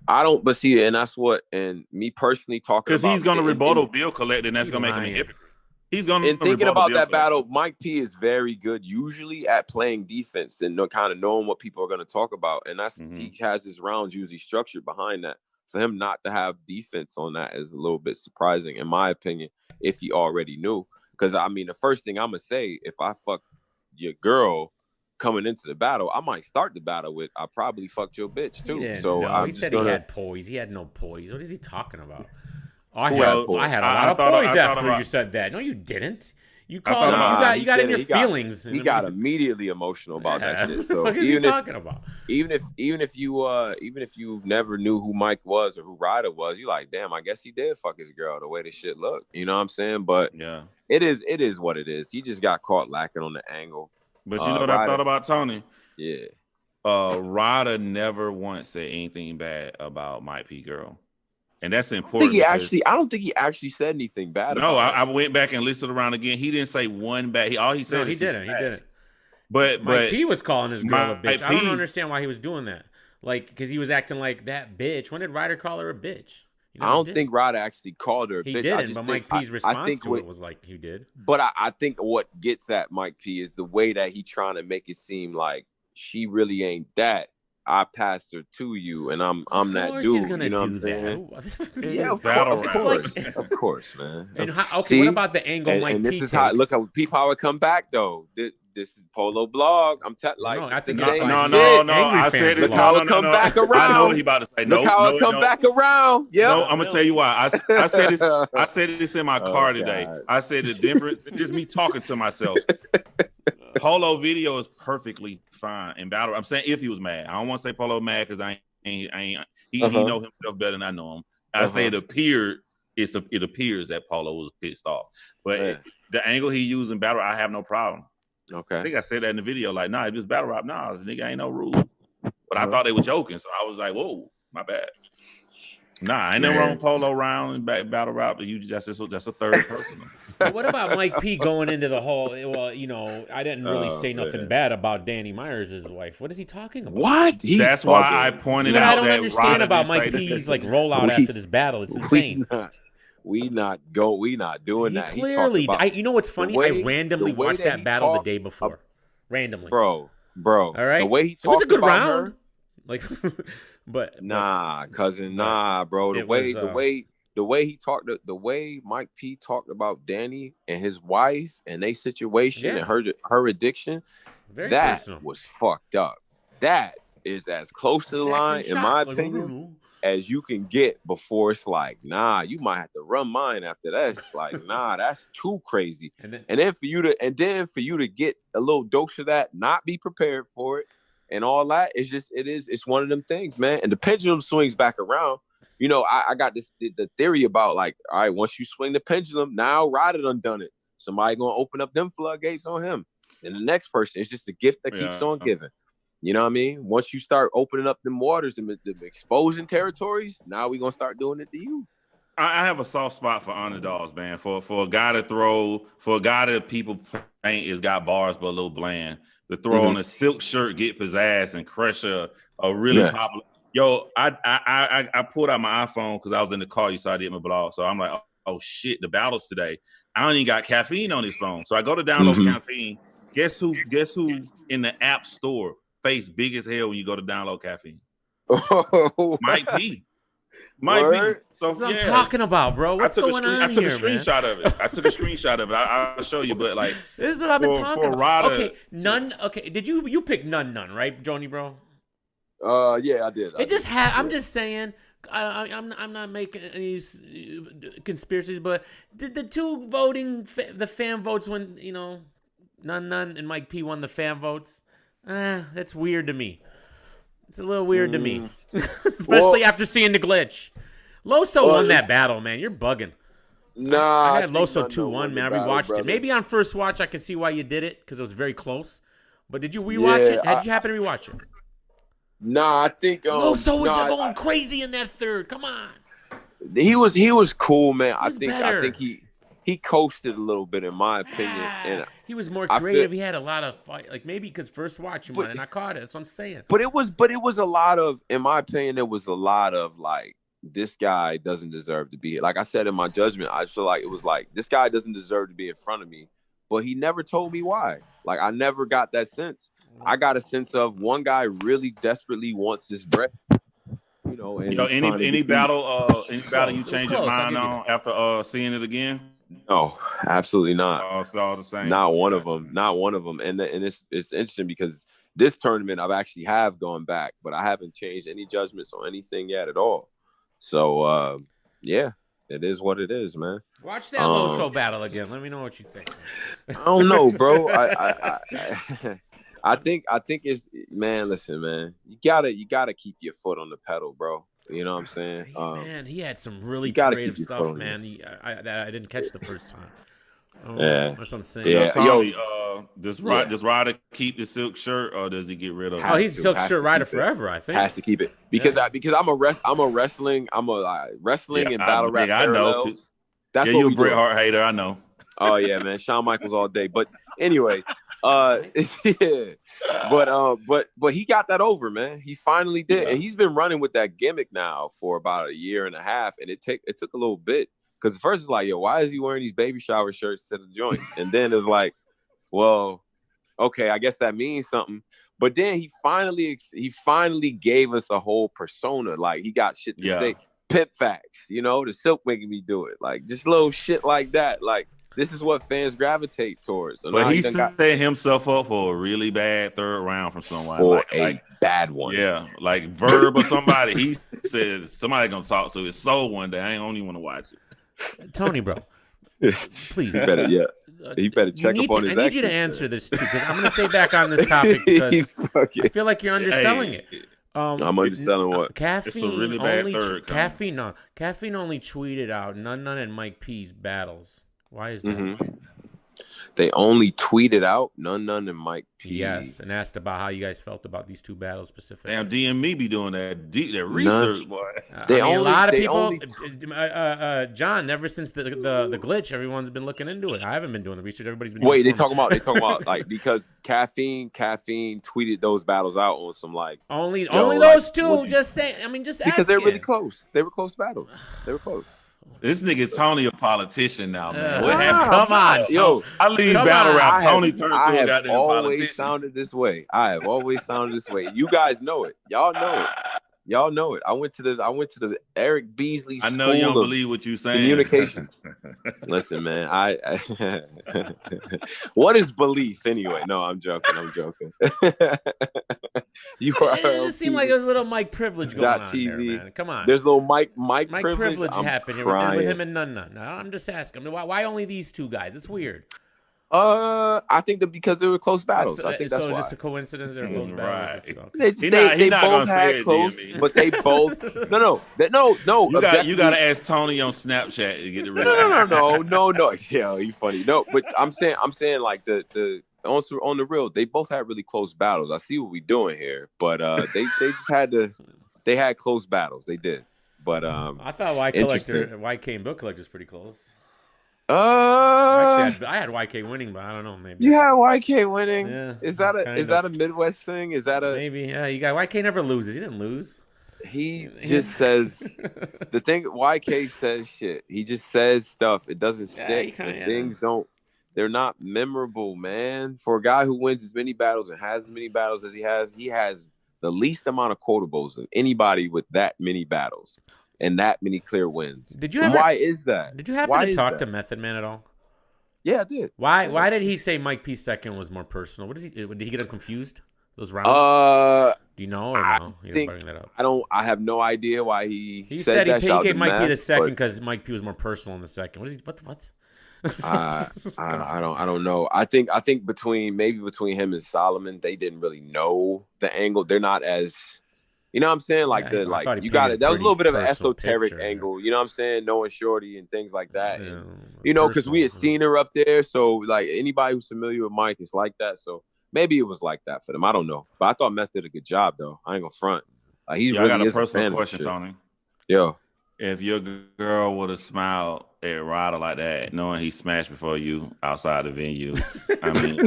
I don't. But see, and that's what. And me personally talking because he's going to rebuttal bill collect, and that's going to make him a hypocrite. He's going to. And thinking about that battle, Mike P is very good usually at playing defense and kind of knowing what people are going to talk about, and that's he has his rounds usually structured behind that. For him not to have defense on that is a little bit surprising, in my opinion. If he already knew, because I mean, the first thing I'm gonna say, if I fucked your girl coming into the battle, I might start the battle with, I probably fucked your bitch too. He said he had poise. He had no poise. What is he talking about? I had a lot of poise after you said that. No, you didn't. You got in your feelings. He got immediately emotional about that shit. So what is he talking about? Even if you never knew who Mike was or who Ryder was, you like, damn, I guess he did fuck his girl the way this shit looked. You know what I'm saying? But yeah, it is what it is. He just got caught lacking on the angle. But you know what Ryder, I thought about Tony? Yeah. Ryder never once said anything bad about Mike P girl. And that's important. I don't think he actually said anything bad. No, I went back and listened around again. He didn't say one bad. All he said, he didn't. But Mike P was calling his girl a bitch. I don't understand why he was doing that. Like, because he was acting like that bitch. When did Ryder call her a bitch? I don't think Ryder actually called her a bitch. He didn't, but Mike P's response to it was like he did. But I think what gets at Mike P is the way that he trying to make it seem like she really ain't that. I passed her to you, and I'm that dude. He's gonna you know do what I'm that. saying? Yeah, of course, man. And okay, what about the angle Mike P this is how look how P Power come back though. This is Polo Blog. I'm like, no, I think no. I said it. No, come back around. I know what he about to say. Look how it come back around. Yeah. No, I'm gonna tell you why. I said this. I said this in my car today. God. I said the difference. Just me talking to myself. Polo video is perfectly fine in battle. I'm saying if he was mad. I don't want to say Polo mad because he know himself better than I know him. I say it appears that Polo was pissed off. But the angle he used in battle, I have no problem. Okay. I think I said that in the video. Like, nah, if it's battle rap, nah, the nigga ain't no rule. But I thought they were joking, so I was like, whoa, my bad. Nah, ain't no wrong Polo round and battle rap. That's a third person. But what about Mike P going into the whole? Well, I didn't really say nothing bad about Danny Myers' wife. What is he talking about? What? That's why I pointed out that I don't understand about Mike P's like rollout after this battle. It's insane. We not doing that. Clearly, you know what's funny? I randomly watched that battle the day before. Randomly, bro. All right, the way he talked, it was a good round. Her, like, but cousin, bro. The way he talked, the way Mike P talked about Danny and his wife and their situation and her addiction, that personal. Was fucked up. That is as close to the line, in my opinion, as you can get before it's like, nah, you might have to run mine after that. It's like, nah, that's too crazy. And then for you to get a little dose of that, not be prepared for it, and all that, it's one of them things, man. And the pendulum swings back around. I got the theory about like, all right, once you swing the pendulum, now Ryder done it. Somebody gonna open up them floodgates on him. And the next person, it's just a gift that keeps on giving. You know what I mean? Once you start opening up them waters and exposing territories, now we gonna start doing it to you. I have a soft spot for underdogs, man. For a guy that people paint is got bars but a little bland. To throw on a silk shirt, get pizzazz, and crush a really popular. Yo, I pulled out my iPhone because I was in the car. You saw I did my blog, so I'm like, oh shit, the battles today. I don't even got caffeine on this phone, so I go to download caffeine. Guess who in the app store face big as hell when you go to download caffeine? Mike P. Mike P. So that's what I'm talking about, bro. What's going on here, I took a screenshot of it. I took a screenshot of it. I'll show you, but like this is what I've been talking about. Okay, none. Okay, did you pick none, right, Joni, bro? Yeah, I did. I'm just saying. I'm not making any conspiracies, but did the two voting the fan votes when none and Mike P won the fan votes? That's weird to me. It's a little weird to me, especially after seeing the glitch. Loso won that battle, man. You're bugging. Nah, I had Loso 2-1, man. I rewatched it. Maybe on first watch I can see why you did it because it was very close. But did you rewatch it? Did you happen to rewatch it? Nah, I think Loso was going crazy in that third. Come on. He was cool, man. I think he coasted a little bit in my opinion. And he was more creative. He had a lot of fight, like maybe because first watch you won and I caught it. That's what I'm saying. But it was a lot of, in my opinion, it was a lot of like, this guy doesn't deserve to be here. Like I said in my judgment, I feel like it was like, this guy doesn't deserve to be in front of me. But he never told me why. Like I never got that sense. I got a sense of one guy really desperately wants this bread. Any battle you change your mind on after seeing it again? No, absolutely not. It's all the same. Not one of them. And it's interesting because this tournament I've actually have gone back, but I haven't changed any judgments on anything yet at all. So yeah. It is what it is, man. Watch that Loso battle again. Let me know what you think. I don't know, bro. I think it's, man. Listen, man. You gotta keep your foot on the pedal, bro. You know what I'm saying? Man, he had some really creative stuff, man. I didn't catch the first time. Yeah, that's what I'm saying. Yeah, Tony, does Ryder keep the silk shirt or does he get rid of it? Oh, he's silk shirt Ryder forever. I think has to keep it because I'm a wrestling and battle rap. I know. That's you a Bret Hart hater. I know. Oh yeah, man, Shawn Michaels all day. But anyway, yeah. But he got that over, man. He finally did, and he's been running with that gimmick now for about a year and a half, and it took a little bit. Because at first it's like, yo, why is he wearing these baby shower shirts to the joint? And then it's like, well, okay, I guess that means something. But then he finally gave us a whole persona. Like, he got shit to say. Pimp facts, the Silk making me do it. Like, just little shit like that. Like, this is what fans gravitate towards. So but he set himself up for a really bad third round from someone. For a bad one. Yeah, like Verb or somebody. He said somebody gonna talk to his soul one day. I don't even want to watch it. Tony, bro, please. He better check up on his I need you to answer this too, because I'm going to stay back on this topic because I feel like you're underselling it. I'm underselling what? Caffeine. It's a really bad third. Caffeine only tweeted out None and Mike P's battles. Why is that? Mm-hmm. They only tweeted out None and Mike P. Yes, and asked about how you guys felt about these two battles specifically. Damn, DM be doing that research, boy. A lot of people. John, ever since the glitch, everyone's been looking into it. I haven't been doing the research. Everybody's been. Wait, they talking about like because caffeine tweeted those battles out on some like only those two. Just saying. I mean, just because they're really close. They were close battles. They were close. This nigga Tony a politician now, man. What happened? Come on, yo! I leave battle rap. Tony turns to a goddamn politician. I have always sounded this way. You guys know it. Y'all know it. I went to the Eric Beasley. I know you don't believe what you're saying. Communications. Listen, man. I what is belief anyway? No, I'm joking. It just seemed like there was a little Mike privilege going on there, man. Come on. There's a little Mike privilege happening with him and None. I'm just asking. Why only these two guys? It's weird. I think that because they were close battles. I think that's why. So just a coincidence they're close battles. Right. They both had close, but they both no. You gotta ask Tony on Snapchat to get the real. No. Yeah, you funny. No, but I'm saying like the on the real, they both had really close battles. I see what we're doing here, but they just had close battles. They did, but I thought YK and Book Collector is pretty close. Actually, I had YK winning, but I don't know. Maybe you had YK winning. Yeah, is that a Midwest thing? Is that a maybe? Yeah, you got YK never loses. He didn't lose. He just says the thing. YK says shit. He just says stuff. It doesn't stick. Things don't. They're not memorable, man. For a guy who wins as many battles and has as many battles as he has the least amount of quotables of anybody with that many battles. And that many clear wins. Why is that? Did you happen to talk to Method Man at all? Yeah, I did. Why did he say Mike P's second was more personal? Did he get him confused? Those rounds? Do you know or no? You didn't bring that up. I have no idea why he said that. He gave Mike P the second because Mike P was more personal in the second. What? I don't know. I think between him and Solomon, they didn't really know the angle. They're not as. You know what I'm saying? Like you got it. That was a little bit of an esoteric angle. You know what I'm saying? Knowing Shorty and things like that. Yeah, and, because we had seen her up there. So like anybody who's familiar with Mike is like that. So maybe it was like that for them. I don't know. But I thought Meth did a good job though. I ain't gonna front. Like he really I got a personal question, Tony. Yo. If your girl would have smiled at Ryder like that, knowing he smashed before you outside the venue, I mean,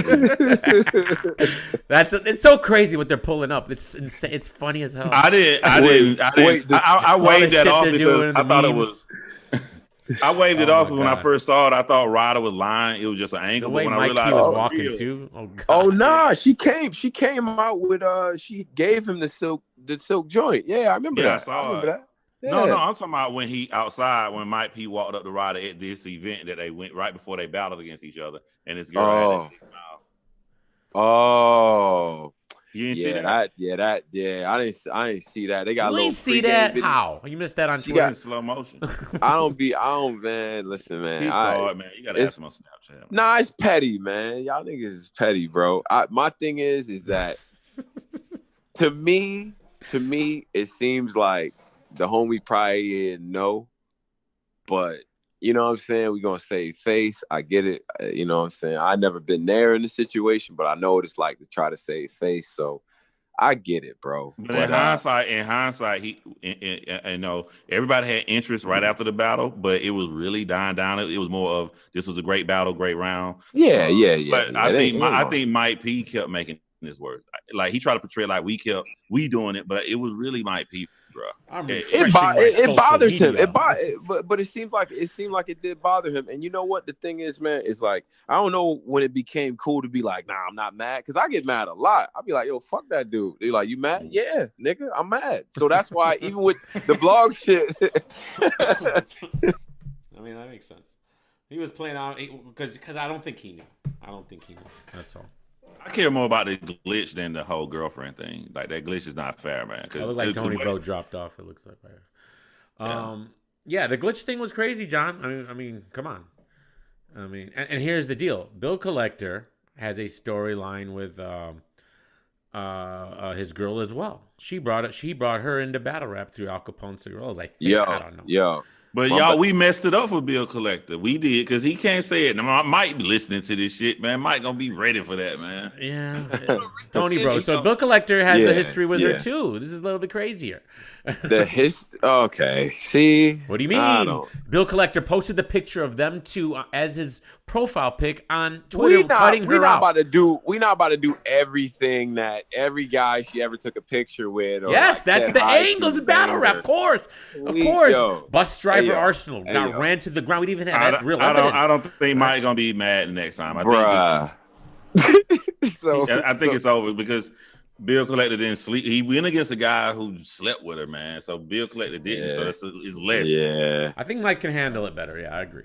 it's so crazy what they're pulling up. It's insane. It's funny as hell. I waved that off because I thought it was. I waved it off when I first saw it. I thought Ryder was lying. It was just an angle. The way Mike was walking too. Oh nah, she came out with she gave him the silk joint. Yeah, I remember that. I remember that. Yeah. No, I'm talking about when he outside, when Mike P walked up to Ryder at this event that they went right before they battled against each other, and this girl had that. You didn't see that? I didn't see that. They got you a little ain't see that. video. How you missed that on She Twitter? in slow motion. Man. Listen, man. He saw it, man. You gotta ask him on Snapchat. Man. Nah, it's petty, man. Y'all niggas is petty, bro. My thing is that to me, it seems like the homie probably didn't know, but you know what I'm saying? We're gonna save face. I get it. You know what I'm saying? I never been there in the situation, but I know what it's like to try to save face. So I get it, bro. But in hindsight, he, you know, everybody had interest right after the battle, but it was really dying down. It was more of this was a great battle, great round. Yeah. But I think Mike P kept making this work. Like he tried to portray like we doing it, but it was really Mike P, bro. It bothers him. But it seemed like it did bother him. And you know what the thing is, man, is like I don't know when it became cool to be like, nah, I'm not mad, because I get mad a lot. I'll be like, yo, fuck that dude. They're like, you mad? Yeah, nigga, I'm mad. So that's why even with the blog shit. I mean, that makes sense. He was playing out because I don't think he knew. That's all. I care more about the glitch than the whole girlfriend thing. Like that glitch is not fair, man. It looked like Tony Bro dropped off. It looks like. Yeah, the glitch thing was crazy, John. I mean, come on. I mean, and here's the deal: Bill Collector has a storyline with his girl as well. She brought her into battle rap through Al Capone's girls. I think. I don't know. Yeah. But we messed it up for Bill Collector. We did, because he can't say it. Now, Mike be listening to this shit, man. Mike gonna be ready for that, man. Yeah, Tony Bro. So Bill Collector has a history with her too. This is a little bit crazier. Okay. See, what do you mean? Bill Collector posted the picture of them two as his profile pic on Twitter, cutting her out. We're not about to do everything that every guy she ever took a picture with. Yes, that's the angles of battle rap. Of course. Bus driver Arsenal ran to the ground. We didn't even have that real evidence. I don't think Mike gonna be mad next time. I think it's over because Bill Collector didn't sleep. He went against a guy who slept with her, man. So Bill Collector didn't. So it's less. Yeah. I think Mike can handle it better. Yeah, I agree.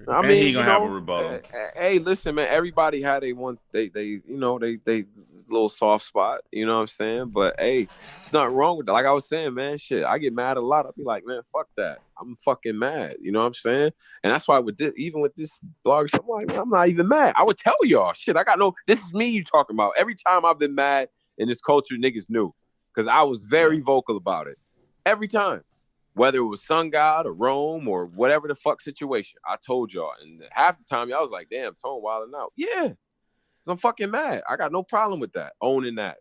I mean, he gonna have a rebuttal. Hey, listen, man. Everybody had they little soft spot. You know what I'm saying? But hey, it's not wrong with that. Like I was saying, man. Shit, I get mad a lot. I'll be like, man, fuck that. I'm fucking mad. You know what I'm saying? And that's why even with this blog, I'm like, man, I'm not even mad. I would tell y'all, shit. I got no. This is me you talking about. Every time I've been mad in this culture, niggas knew, because I was very vocal about it every time. Whether it was Sun God or Rome or whatever the fuck situation, I told y'all. And half the time, y'all was like, damn, Tone wilding out. Yeah, because I'm fucking mad. I got no problem with that, owning that.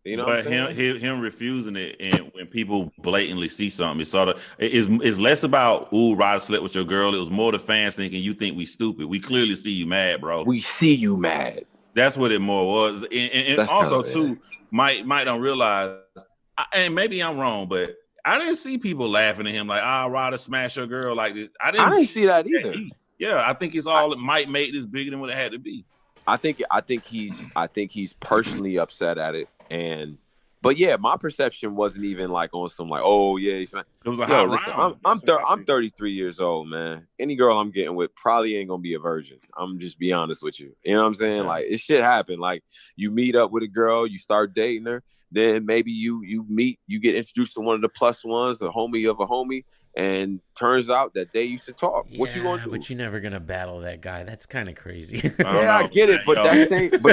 You know what I'm saying? Him refusing it, and when people blatantly see something, it's sort of it's less about, ooh, Ryder slept with your girl. It was more the fans thinking you think we stupid. We clearly see you mad, bro. We see you mad. That's what it more was. And also, too, Mike don't realize, and maybe I'm wrong, but I didn't see people laughing at him like, Ryder smash your girl like this. I didn't see that either. I think it's all that might make this bigger than what it had to be. I think he's personally upset at it, but yeah, my perception wasn't even like on some like, oh yeah, it was a hot round. I'm 33 years old, man. Any girl I'm getting with probably ain't gonna be a virgin. I'm just be honest with you. You know what I'm saying? Yeah. Like it shit happen. Like you meet up with a girl, you start dating her, then maybe you get introduced to one of the plus ones, a homie of a homie. And turns out that they used to talk. Yeah, what you gonna do? But you're never gonna battle that guy. That's kind of crazy. I get it, but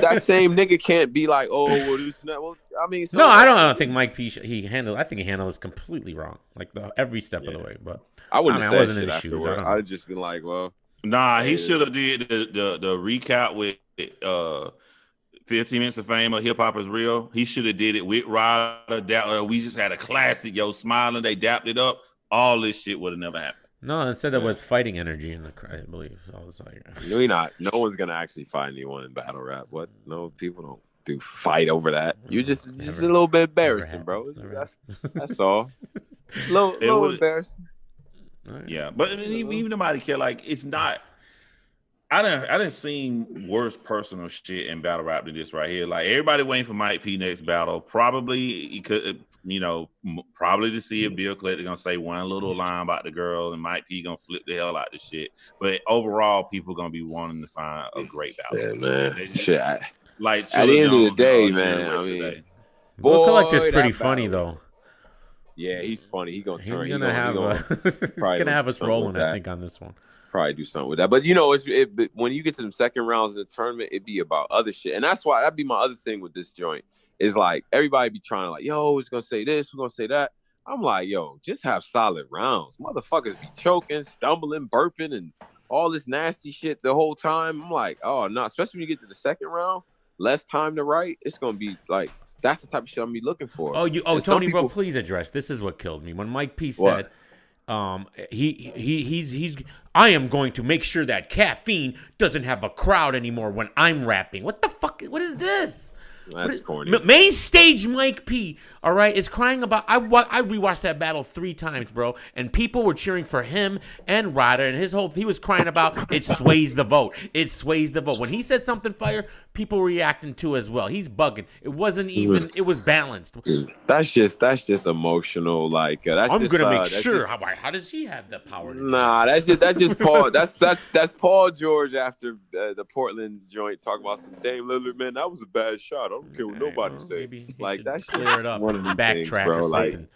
that same nigga can't be like, oh, well, this and that. Well, I mean, no, I don't think Mike P. He handled. I think he handled this completely wrong, like every step of the way. But I wouldn't have said shit afterward. I'd just been like, well, nah, he should have did the recap with 15 Minutes of Fame or Hip Hop Is Real. He should have did it with Ryder. We just had a classic, smiling. They dapped it up. All this shit would have never happened. No, instead there was fighting energy in the crowd, I believe. So I was like, no one's gonna actually fight anyone in battle rap. What? No, people don't do fight over that. You're just a little bit embarrassing, bro. That's all. A little embarrassing. Right. Yeah, but even nobody care. Like it's not. I didn't seen worse personal shit in battle rap than this right here. Like everybody waiting for Mike P next battle. Probably he could, probably to see if Bill Collector gonna say one little line about the girl and Mike P gonna flip the hell out the shit. But overall, people gonna be wanting to find a great battle. Yeah, man. Shit. Like at the end of the day, man. I mean, Bill Collector's pretty funny though. Yeah, he's funny. He's gonna turn. He's gonna have us rolling. I think on this one. Probably do something with that. But when you get to the second rounds of the tournament, it'd be about other shit, and that's why that'd be my other thing with this joint. Is like everybody be trying to like, yo, it's gonna say this, we're gonna say that. I'm like, yo, just have solid rounds. Motherfuckers be choking, stumbling, burping, and all this nasty shit the whole time. I'm like, oh no, especially when you get to the second round, less time to write. It's gonna be like that's the type of shit I'm gonna be looking for. Tony, bro, please address. This is what killed me when Mike P said, he's I am going to make sure that caffeine doesn't have a crowd anymore when I'm rapping. What the fuck? What is this? That's corny. Main stage Mike P, all right, is crying about. I rewatched that battle 3 times, bro, and people were cheering for him and Ryder, and he was crying about it sways the vote. It sways the vote. When he said something fire, people were reacting to as well. He's bugging. It wasn't even. It was balanced. That's just emotional. Like I'm gonna make sure. How does he have the power? That's just Paul. That's Paul George after the Portland joint talking about some Dame Lillard. Man, that was a bad shot. I don't care what nobody say. Like that shit. Clear it up. Backtrack or something.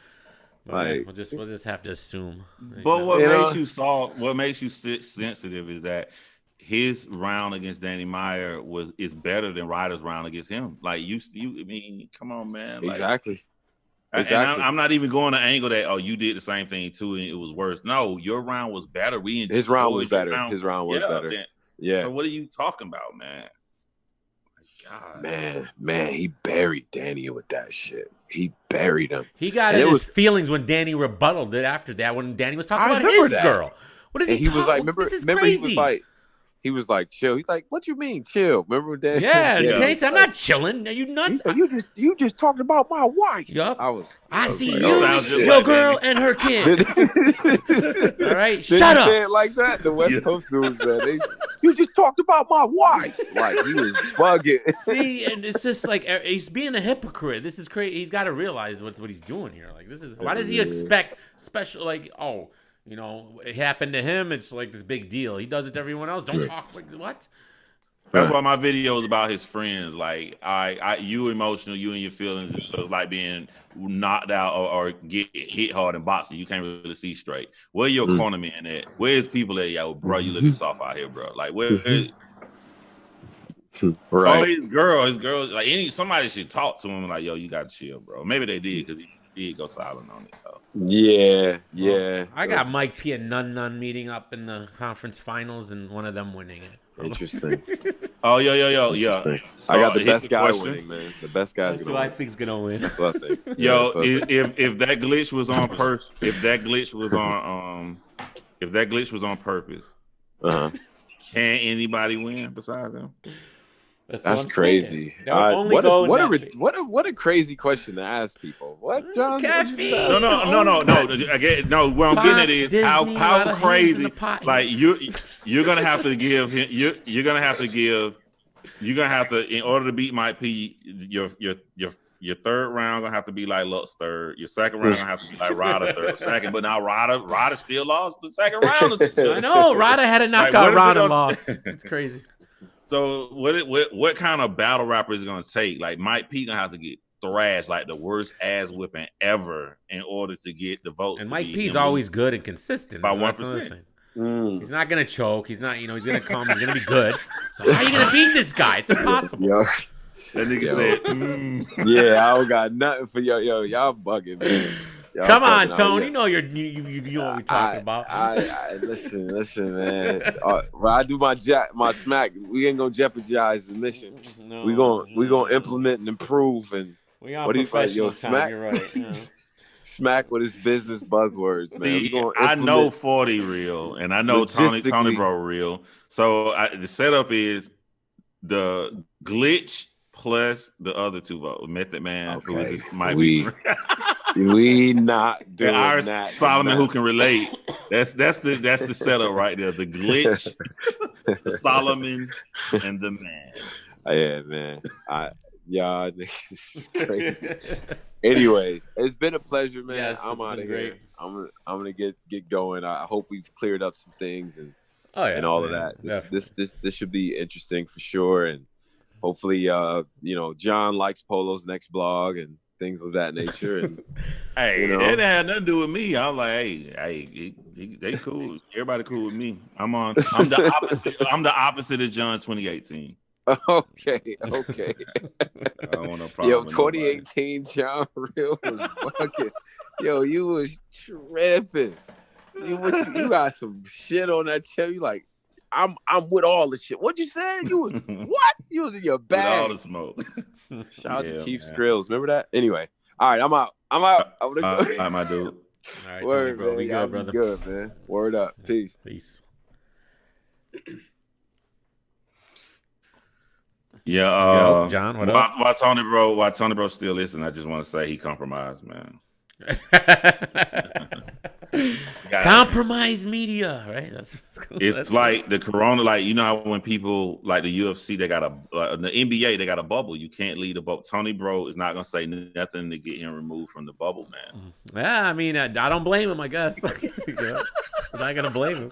We'll just have to assume. But what makes you sensitive is that his round against Danny Meyer is better than Ryder's round against him. Like I mean, come on, man. Like, exactly. And I'm not even going to angle that. You did the same thing too, and it was worse. No, your round was better. His round was better. His round was better. Yeah. So what are you talking about, man? God. Man, he buried Danny with that shit. He buried him. He got in his feelings when Danny rebutted it after that. When Danny was talking about his girl. What is he talking about? This is crazy. He was like, chill. He's like, what you mean, chill? Remember when Danny? Yeah, I'm not chilling. Are you nuts? Said, you just talking about my wife. Yup. I see like, your girl and her kid. All right, shut up. Say it like that. The West Coast dudes, man. You just talked about my wife. Like he was bugging. See, and it's just like he's being a hypocrite. This is crazy. He's got to realize what he's doing here. Like this is why does he expect special? Like it happened to him. It's like this big deal. He does it to everyone else. Don't talk like what? That's why my video is about his friends. Like you emotional, you and your feelings. So it's like being knocked out or get hit hard in boxing. You can't really see straight. Where your cornerman at? Where's people at? Yo, bro, you looking soft out here, bro. Like where? Right. Oh, his girl. Like somebody should talk to him. Like, yo, you gotta chill, bro. Maybe they did because he did go silent on it. So. Yeah. I got Mike P and Nun meeting up in the conference finals and one of them winning it. Interesting. Yeah. So I got the best guy winning, man. The best guy's That's who I think's gonna win. That's what I think. If that glitch was on purpose, if that glitch was on purpose, can anybody win besides him? That's crazy. What a crazy question to ask people. What, John? Caffeine. No. Again, no. What I'm getting at is how crazy. Like you're gonna have to give him. You're gonna have to in order to beat Mike P. Your third round gonna have to be like Lux third. Your second round gonna have to be like Ryder third, second. But now Ryder still lost the second round. I know Ryder had a knockout round and lost. It's crazy. So what kind of battle rapper is it gonna take? Like Mike P gonna have to get thrashed like the worst ass whipping ever in order to get the votes. And Mike P's always good and consistent. By 1%. He's not gonna choke. He's not. He's gonna come. He's gonna be good. So how are you gonna beat this guy? It's impossible. Yo. That nigga said, Yeah, I don't got nothing for y'all bugging, man. Come on, Tony. You know what we're talking about. Listen, man. When I do my smack, we ain't gonna jeopardize the mission. No, we gonna implement and improve. And we on professional time. Smack? You're right. Yeah. Smack with his business buzzwords, man. I know 40 real, and I know Tony Bro real. So the setup is the glitch plus the other two votes. Method Man, who is might be. We not doing that. Solomon, who can relate. That's the setup right there. The glitch, the Solomon, and the man. Yeah, man. Y'all niggas is crazy. Anyways, it's been a pleasure, man. Yes, I'm out of here. I'm gonna get going. I hope we've cleared up some things and all of that. This should be interesting for sure. And hopefully, John likes Polo's next blog and things of that nature. And hey, it had nothing to do with me. I'm like, hey, they cool. Everybody cool with me. I'm the opposite. I'm the opposite of John 2018. Okay. I don't want no problem. Yo, 2018 John Real was fucking. Yo, you was tripping. You got some shit on that chair. You like, I'm with all the shit. What'd you say? You was what? You was in your bag. With all the smoke. Shout out to Chief Skrills. Remember that? Anyway. All right, I'm out. I'm gonna go. All right, my dude. All right, Word, Tony, bro. man. We good, brother. Good, man. Word up. Peace. Yeah, John, what up? Why Tony bro still listening, I just want to say he compromised, man. Compromise media, right? It's like the corona, like, you know how when people like the UFC, they got the NBA, they got a bubble. You can't leave the bubble. Tony bro is not gonna say nothing to get him removed from the bubble, man. Yeah, I mean, I don't blame him, I guess. I'm not gonna blame him.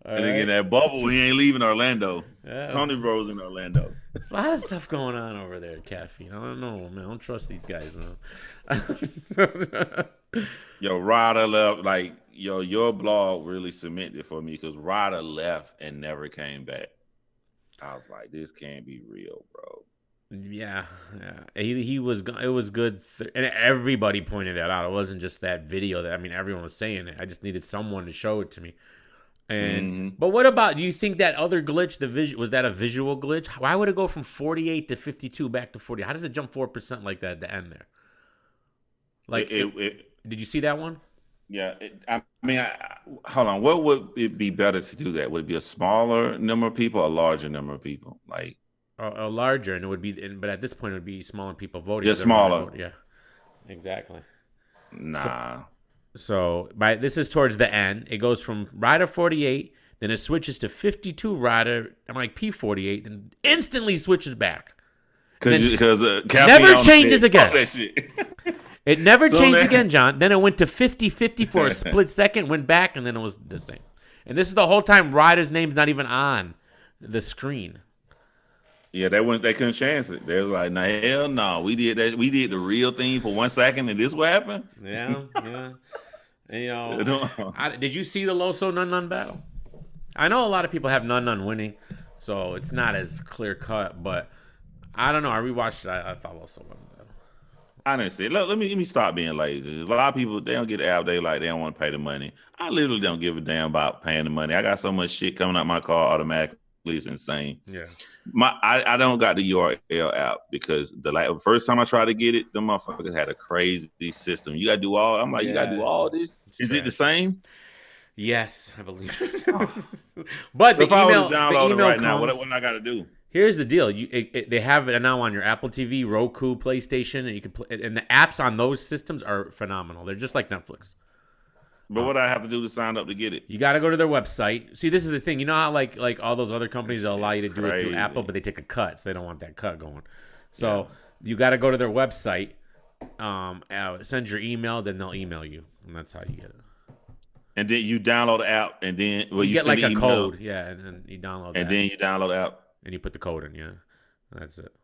And again, that bubble, he ain't leaving Orlando. Yeah. Tony bro's in Orlando. There's a lot of stuff going on over there, Caffeine. I don't know, man. I don't trust these guys, man. Yo, Ryder left. Like, your blog really cemented for me because Ryder left and never came back. I was like, this can't be real, bro. Yeah. He was. It was good, and everybody pointed that out. It wasn't just that video. Everyone was saying it. I just needed someone to show it to me. And but what about? Do you think that other glitch, was that a visual glitch? Why would it go from 48 to 52 back to 40? How does it jump 4% like that at the end there? Like, did you see that one? Yeah, hold on. What would it be better to do that? Would it be a smaller number of people or a larger number of people? Like a larger, and it would be, but at this point it would be smaller people voting. Yeah, smaller. Yeah, exactly. Nah. So this is towards the end. It goes from Rider 48, then it switches to 52 Rider. I'm like P48, then instantly switches back. Because never changes again. It never changed again, John. Then it went to 50-50 for a split second, went back, and then it was the same. And this is the whole time Ryder's name's not even on the screen. Yeah, they couldn't chance it. They was like, "Nah, hell no, we did that. We did the real thing for 1 second, and this what happened." Yeah. And, did you see the Loso Nun battle? I know a lot of people have Nun winning, so it's not as clear cut. But I don't know. I rewatched it. I thought Loso won the battle. I didn't see it. Let me stop being lazy. A lot of people, they don't get out. They don't want to pay the money. I literally don't give a damn about paying the money. I got so much shit coming out my car automatically. It's insane. Yeah. I don't got the URL app because the first time I tried to get it, the motherfuckers had a crazy system. You gotta do all. I'm like, you gotta do all this. Is it the same? Yes, I believe. But so if I was download it right now, what I gotta do? Here's the deal: they have it now on your Apple TV, Roku, PlayStation, and you can play. And the apps on those systems are phenomenal. They're just like Netflix. But what do I have to do to sign up to get it? You got to go to their website. See, this is the thing. You know how like all those other companies, they'll allow you to do it through Apple, but they take a cut, so they don't want that cut going. So you got to go to their website, send your email, then they'll email you, and that's how you get it. And then you download the app, and then you get like a code, and then you download. And then you download the app, and you put the code in. Yeah, that's it.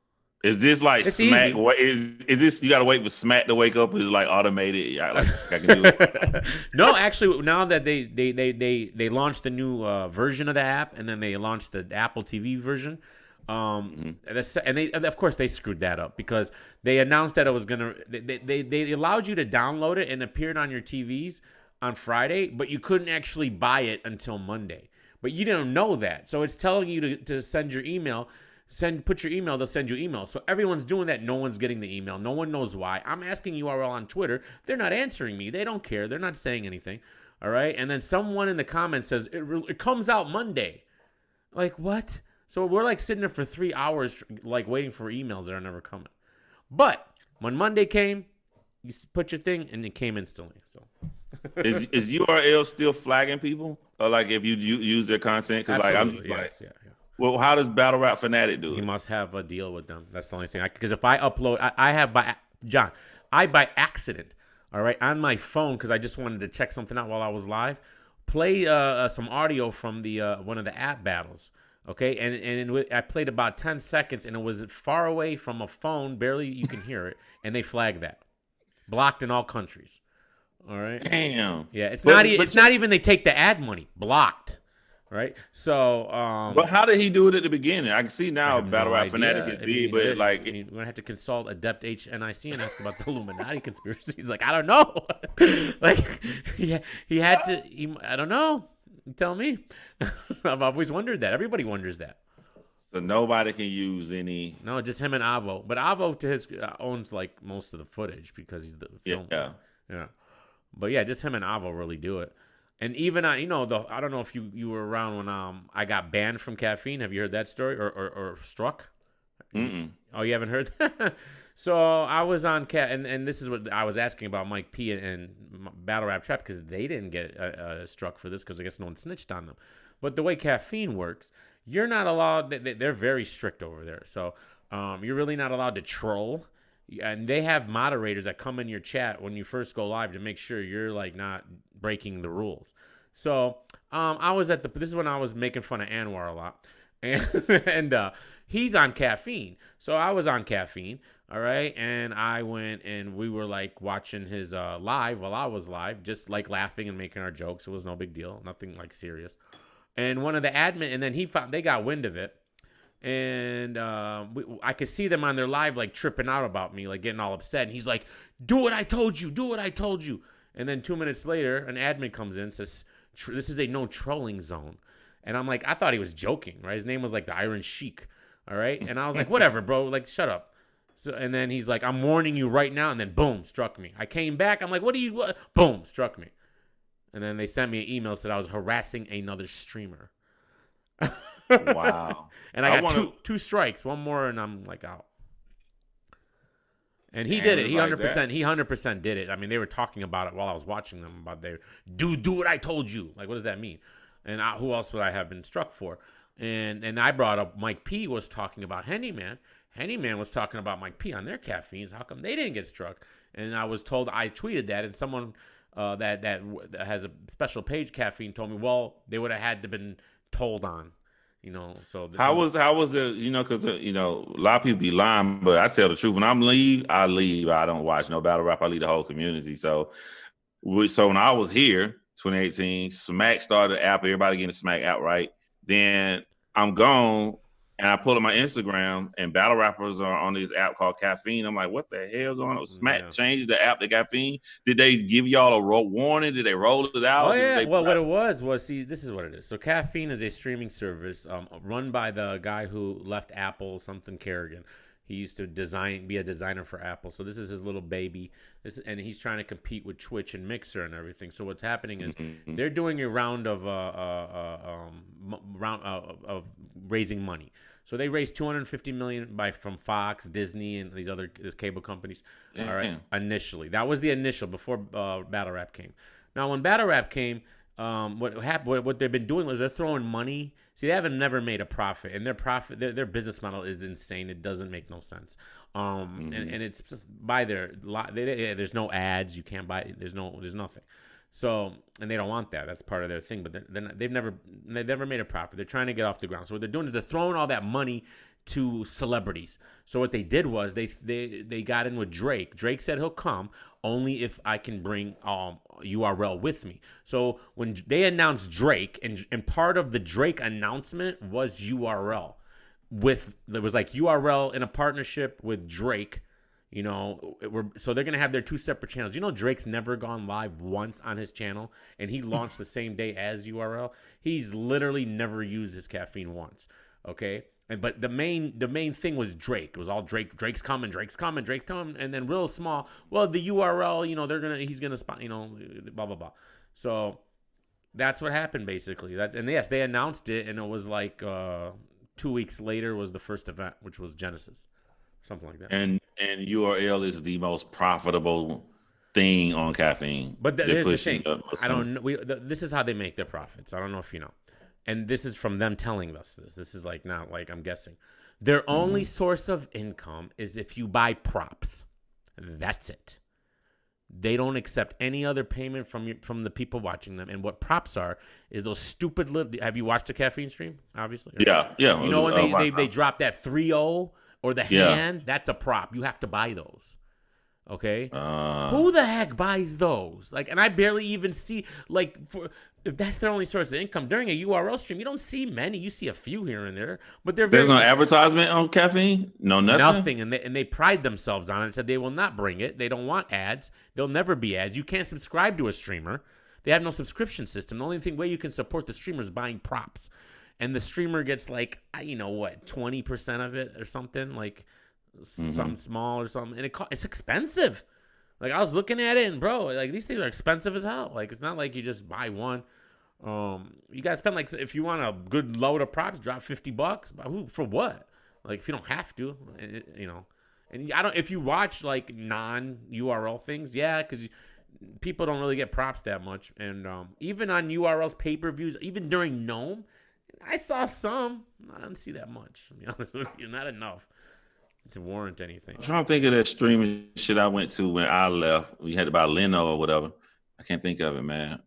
Is this like it's Smack? Is this you got to wait for Smack to wake up? Is it like automated? I can do it. No, actually, now that they launched the new version of the app, and then they launched the Apple TV version, and of course they screwed that up because they announced that it was gonna. They allowed you to download it and it appeared on your TVs on Friday, but you couldn't actually buy it until Monday. But you didn't know that, so it's telling you to send your email. Put your email, they'll send you email. So everyone's doing that. No one's getting the email. No one knows why. I'm asking URL on Twitter. They're not answering me. They don't care. They're not saying anything. All right. And then someone in the comments says, it comes out Monday. Like, what? So we're like sitting there for 3 hours, like waiting for emails that are never coming. But when Monday came, you put your thing and it came instantly. So is URL still flagging people? Or like if you use their content? Because like I'm yes, yeah. Well, how does Battle Rap Fanatic do it? You must have a deal with them. That's the only thing. Because if I upload, I by accident, all right, on my phone, because I just wanted to check something out while I was live, play some audio from the one of the app battles. Okay, and I played about 10 seconds, and it was far away from a phone, barely you can hear it, and they flagged that. Blocked in all countries. All right. Damn. Yeah, it's not even they take the ad money. Blocked. Right. So but how did he do it at the beginning? I can see now Battle Rap Fanatic is big, but like you're gonna have to consult Adept HNIC and ask about the Illuminati conspiracy. He's like, I don't know. Like he had to I don't know. You tell me. I've always wondered that. Everybody wonders that. So nobody can use any. No, just him and Avo. But Avo to his owns like most of the footage because he's the film. Yeah. But yeah, just him and Avo really do it. And even I don't know if you were around when I got banned from caffeine. Have you heard that story or struck? Mm-mm. Oh, you haven't heard that? So I was on and this is what I was asking about Mike P and Battle Rap Trap because they didn't get struck for this because I guess no one snitched on them. But the way caffeine works, you're not allowed. They're very strict over there. So you're really not allowed to troll. And they have moderators that come in your chat when you first go live to make sure you're like not breaking the rules. So I was this is when I was making fun of Anwar a lot, and he's on caffeine. So I was on caffeine, all right, and I went and we were like watching his live while I was live, just like laughing and making our jokes. It was no big deal, nothing like serious. And one of the admin, and then they got wind of it. And I could see them on their live, like tripping out about me, like getting all upset. And he's like, do what I told you. Do what I told you. And then 2 minutes later, an admin comes in and says, this is a no trolling zone. And I'm like, I thought he was joking, right? His name was like the Iron Sheik. All right. And I was like, whatever, bro. Like, shut up. So, and then he's like, I'm warning you right now. And then boom, struck me. I came back. I'm like, what? Boom, struck me. And then they sent me an email said I was harassing another streamer. Wow. And I got two strikes, one more, and I'm like out. And he did it. He 100% did it. I mean, they were talking about it while I was watching them about do what I told you. Like, what does that mean? And who else would I have been struck for? And I brought up Mike P was talking about Henny Man. Henny Man was talking about Mike P on their caffeines. How come they didn't get struck? And I was told, I tweeted that, and someone that has a special page, Caffeine, told me, well, they would have had to been told on. So how was it? Because a lot of people be lying, but I tell the truth. When I leave. I don't watch no battle rap. I leave the whole community. So when I was here, 2018, Smack started the app. Everybody getting the Smack app, right? Then I'm gone, and I pull up my Instagram, and battle rappers are on this app called Caffeine. I'm like, what the hell going on? Smack changed the app to Caffeine. Did they give y'all a warning? Did they roll it out? Oh, yeah. Well, what it was, see, this is what it is. So Caffeine is a streaming service run by the guy who left Apple, something Kerrigan. He used to be a designer for Apple. So this is his little baby. And he's trying to compete with Twitch and Mixer and everything. So what's happening is they're doing a round of raising money. So they raised $250 million from Fox, Disney, and these other cable companies. All right, initially that was the initial before Battle Rap came. Now when Battle Rap came, what they've been doing was they're throwing money. See, they haven't never made a profit, and their business model is insane. It doesn't make no sense. And it's just there's no ads. You can't buy. There's nothing. So, and they don't want that. That's part of their thing. But they've never made a profit. They're trying to get off the ground. So what they're doing is they're throwing all that money to celebrities. So what they did was they got in with Drake. Drake said he'll come only if I can bring URL with me. So when they announced Drake, and part of the Drake announcement was URL. There was like URL in a partnership with Drake. So they're going to have their two separate channels. Drake's never gone live once on his channel, and he launched the same day as URL. He's literally never used his caffeine once, okay? But the main thing was Drake. It was all Drake. Drake's coming, and then real small. Well, the URL, he's gonna spot, blah blah blah. So that's what happened basically. And yes, they announced it, and it was like 2 weeks later was the first event, which was Genesis. Something like that. And URL is the most profitable thing on caffeine. But here's the thing. I don't know. This is how they make their profits. I don't know if you know. And this is from them telling us this. This is like not like I'm guessing. Their only source of income is if you buy props. That's it. They don't accept any other payment from the people watching them. And what props are is those stupid little. Have you watched the caffeine stream? Obviously. Yeah. You know when they drop that 3-0 or the hand, that's a prop. You have to buy those. Okay. Who the heck buys those? Like, and I barely even see if that's their only source of income during a URL stream, you don't see many. You see a few here and there, but there's no advertisement on caffeine. No, nothing. And they pride themselves on it and said they will not bring it. They don't want ads. There'll never be ads. You can't subscribe to a streamer. They have no subscription system. The only way you can support the streamer is buying props, and the streamer gets 20% of it or something, like something small or something, and it's expensive. Like, I was looking at it, and bro, like, these things are expensive as hell. Like, it's not like you just buy one. You gotta spend, if you want a good load of props, drop $50. For what? Like, if you don't have to, And if you watch non-URL things, yeah, because people don't really get props that much. And even on URLs, pay-per-views, even during Gnome, I saw some. I didn't see that much, to be honest with you. Not enough to warrant anything. I'm trying to think of that streaming shit I went to when I left. We had about Leno or whatever. I can't think of it, man.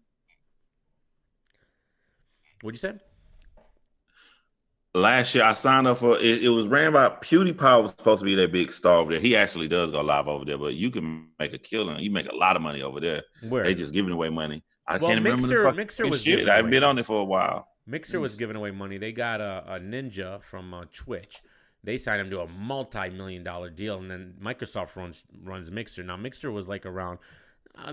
What'd you say? Last year I signed up for it. It was ran by PewDiePie. Was supposed to be that big star over there. He actually does go live over there, but you can make a killing. You make a lot of money over there. Where? They just giving away money. I can't remember the fucking Mixer was shit. I've been on it for a while. Mixer was giving away money. They got a ninja from Twitch. They signed him to a multi-million-dollar deal, and then Microsoft runs Mixer. Now Mixer was around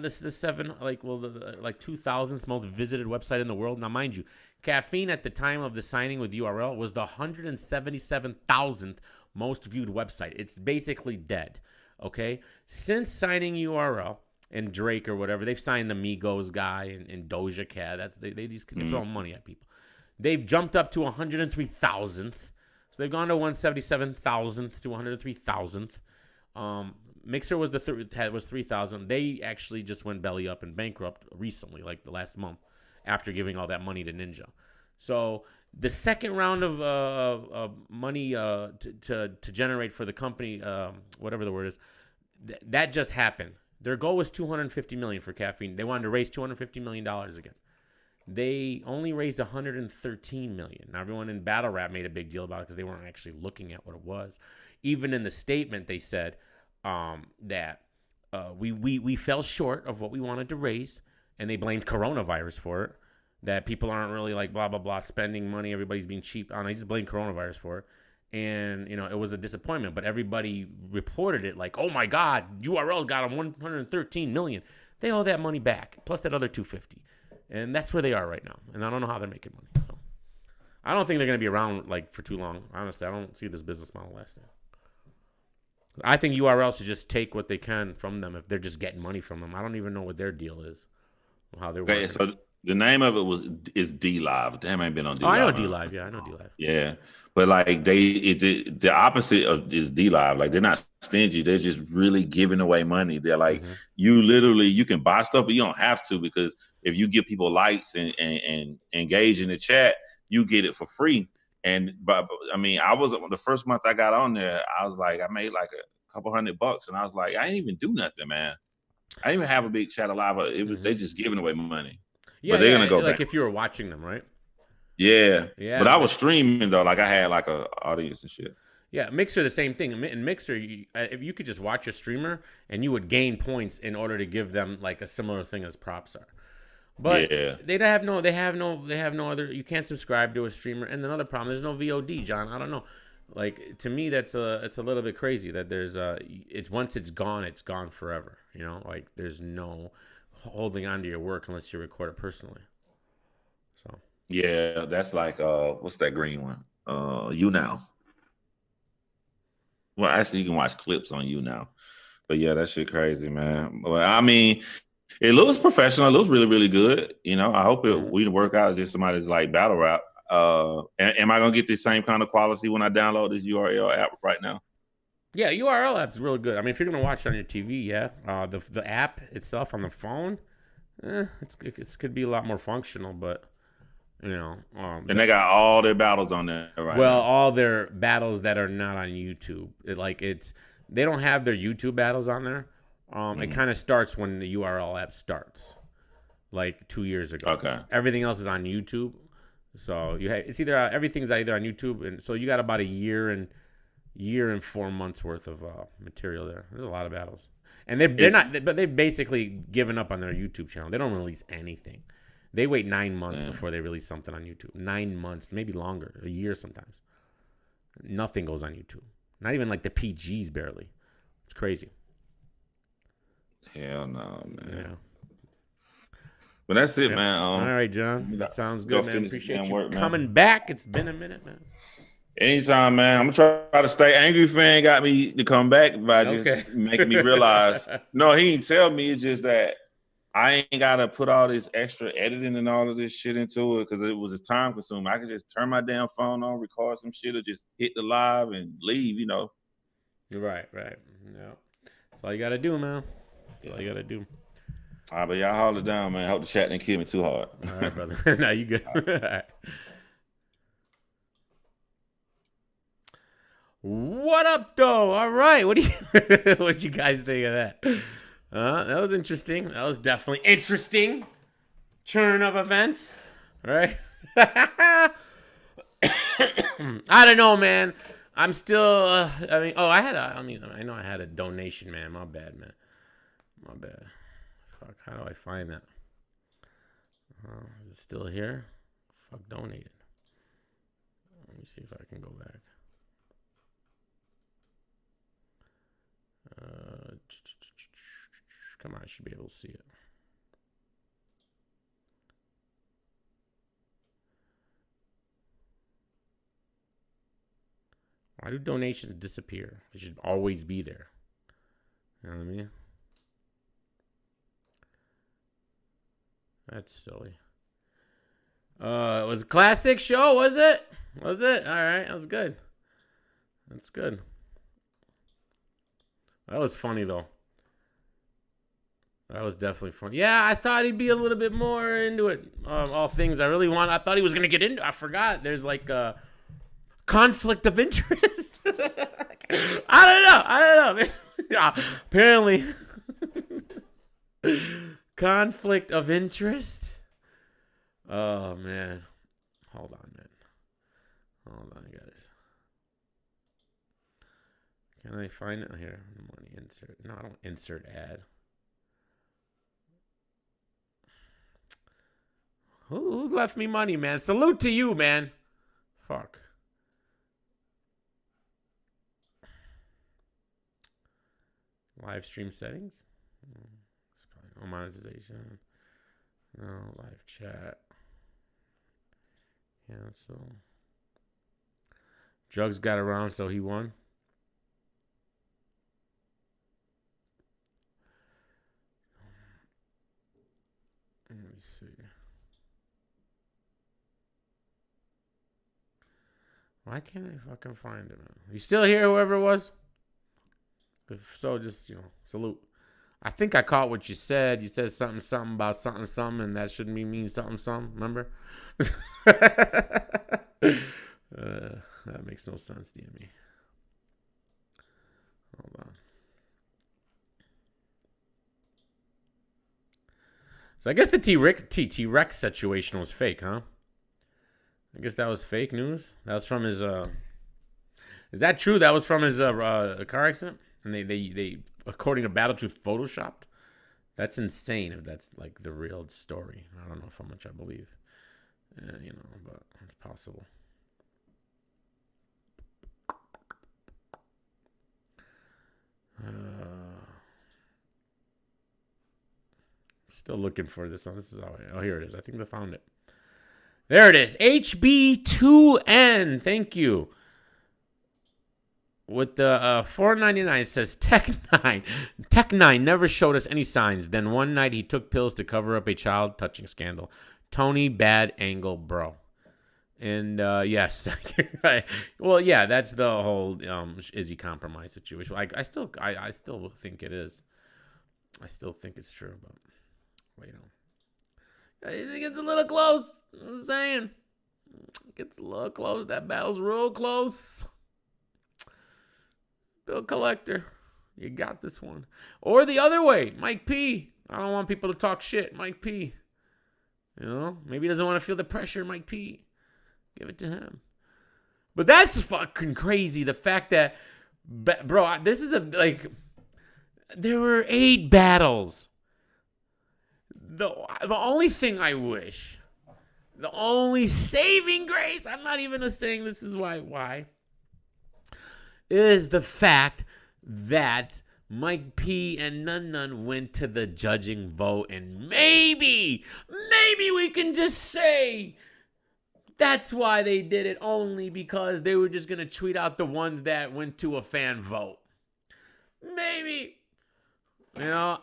the 2000th most visited website in the world. Now, mind you, Caffeine at the time of the signing with URL was the 177,000th most viewed website. It's basically dead. Okay, since signing URL and Drake or whatever, they've signed the Migos guy and Doja Cat. They just throw money at people. They've jumped up to 103,000th. So they've gone to 177,000th to 103,000th. Mixer was was 3,000. They actually just went belly up and bankrupt recently, the last month, after giving all that money to Ninja. So the second round of money to generate for the company, whatever the word is, that just happened. Their goal was $250 million for Caffeine. They wanted to raise $250 million again. They only raised $113 million. Now, everyone in Battle Rap made a big deal about it because they weren't actually looking at what it was. Even in the statement, they said that we fell short of what we wanted to raise, and they blamed coronavirus for it. That people aren't really blah, blah, blah, spending money. Everybody's being cheap. They just blamed coronavirus for it. And, it was a disappointment. But everybody reported it oh, my God, URL got them $113 million. They owe that money back, plus that other $250. And that's where they are right now. And I don't know how they're making money. So I don't think they're going to be around for too long. Honestly, I don't see this business model lasting. I think URL should just take what they can from them if they're just getting money from them. I don't even know what their deal is, how they're working. So the name of it is D-Live. Damn, I ain't been on D-Live. I know D-Live. Yeah, I know D-Live. Yeah. But the opposite of is D-Live. They're not stingy. They're just really giving away money. They're you can buy stuff, but you don't have to, because if you give people likes and engage in the chat, you get it for free. But I was the first month I got on there, I was I made a couple $100, and I was I didn't even do nothing, man. I didn't even have a big chat alive. They just giving away money. Yeah, but they're gonna go back. If you were watching them, right? Yeah. But I was streaming though, I had an audience and shit. Yeah, Mixer the same thing. In Mixer, if you could just watch a streamer and you would gain points in order to give them a similar thing as props are. But they have no other. You can't subscribe to a streamer. And another problem, there's no VOD, John. I don't know. To me, it's a little bit crazy that there's it's once it's gone forever. There's no holding on to your work unless you record it personally. So yeah, that's what's that green one? YouNow. Well, actually, you can watch clips on YouNow. But yeah, that shit crazy, man. Well, it looks professional. It looks really, really good. I hope we work out just somebody's Battle Rap. Am I gonna get the same kind of quality when I download this URL app right now? Yeah, URL app's really good. If you're gonna watch it on your TV, yeah. The app itself on the phone, it could be a lot more functional, but and they got all their battles on there right now. All their battles that are not on YouTube. They don't have their YouTube battles on there, It kind of starts when the URL app starts, like 2 years ago. Okay. Everything else is on YouTube. So it's either everything's either on YouTube, and so you got about a year and 4 months worth of material there. There's a lot of battles, and they've basically given up on their YouTube channel. They don't release anything. They wait 9 months before they release something on YouTube. 9 months, maybe longer, a year sometimes. Nothing goes on YouTube. Not even like the PGs, barely. It's crazy. Hell no, man. Yeah. But that's it, man. All right, John. That sounds good, man. Appreciate you coming back. It's been a minute, man. Anytime, man. I'm gonna try to stay. Angry Fan got me to come back by just making me realize. No, he didn't tell me. It's just that I ain't gotta put all this extra editing and all of this shit into it because it was a time consuming. I could just turn my damn phone on, record some shit, or just hit the live and leave. You know. Right. Yeah. That's all you gotta do, man. That's all you gotta do. All right, but y'all hold it down, man. I hope the chat didn't kill me too hard. All right, brother. Nah, you good. All right. What up, though? All right. What you guys think of that? That was interesting. That was definitely interesting. Turn of events. All right. I don't know, man. I'm still. I know I had a donation, man. My bad, man. My bad. Fuck. How do I find that? Is it still here? Fuck, donated. Let me see if I can go back. Come on, I should be able to see it. Why do donations disappear? They should always be there. You know what I mean? That's silly. It was a classic show, was it? Was it? All right, that was good. That's good. That was funny, though. That was definitely funny. Yeah, I thought he'd be a little bit more into it. All things I really want. I thought he was going to get into it. I forgot. There's like a conflict of interest. I don't know. Yeah, apparently. Conflict of interest. Oh, man. Hold on, guys. Can I find it here? Money insert. No, I don't insert ad. Who left me money, man? Salute to you, man. Fuck. Live stream settings. No monetization. No live chat. Cancel. Drugs got around, so he won. Let me see. Why can't I fucking find it, man? You still here, whoever it was? If so, just, salute. I think I caught what you said. You said something about something, and that shouldn't mean something. Remember? That makes no sense to me. Hold on. So I guess the T-Rex situation was fake, huh? I guess that was fake news. That was from his. Is that true? That was from his car accident, and they according to Battletruth photoshopped. That's insane. If that's like the real story, I don't know how much I believe. But it's possible. Still looking for this one. This is here it is. I think they found it. There it is. HB2N. Thank you. With the $4.99, it says Tech9. Tech9 never showed us any signs. Then one night he took pills to cover up a child touching scandal. Tony, bad angle, bro. And yes, well, yeah, that's the whole Izzy compromise situation. I still think it is. I still think it's true, but it gets a little close. I'm saying, it gets a little close. That battle's real close. Bill Collector, You got this one. Or the other way, Mike P. I don't want people to talk shit. Mike P. You know, maybe he doesn't want to feel the pressure. Mike P. Give it to him. But that's fucking crazy. The fact that, bro, this is there were 8 battles. The only thing I wish, the only saving grace, I'm not even saying this is why, is the fact that Mike P and Nun went to the judging vote, and maybe we can just say that's why they did it, only because they were just going to tweet out the ones that went to a fan vote. Maybe. You know,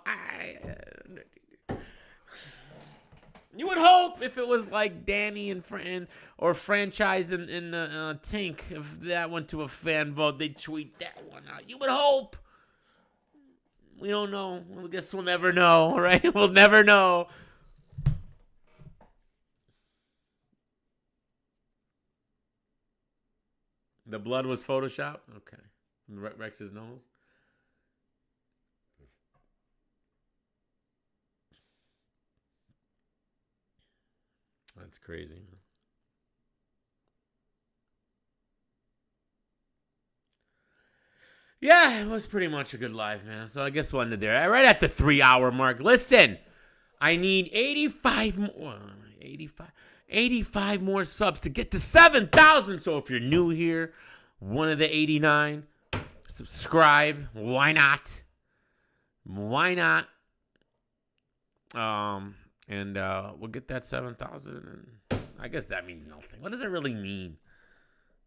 you would hope if it was like Danny or Franchise in the Tink, if that went to a fan vote, they'd tweet that one out. You would hope. We don't know. I guess we'll never know, right? We'll never know. The blood was Photoshopped? Okay. Rex's nose? That's crazy. Yeah, it was pretty much a good live, man. So I guess we'll end it there. Right at the 3-hour mark. Listen, I need 85 more subs to get to 7,000. So if you're new here, one of the 89, subscribe. Why not? Why not? And we'll get that 7,000. And I guess that means nothing. What does it really mean?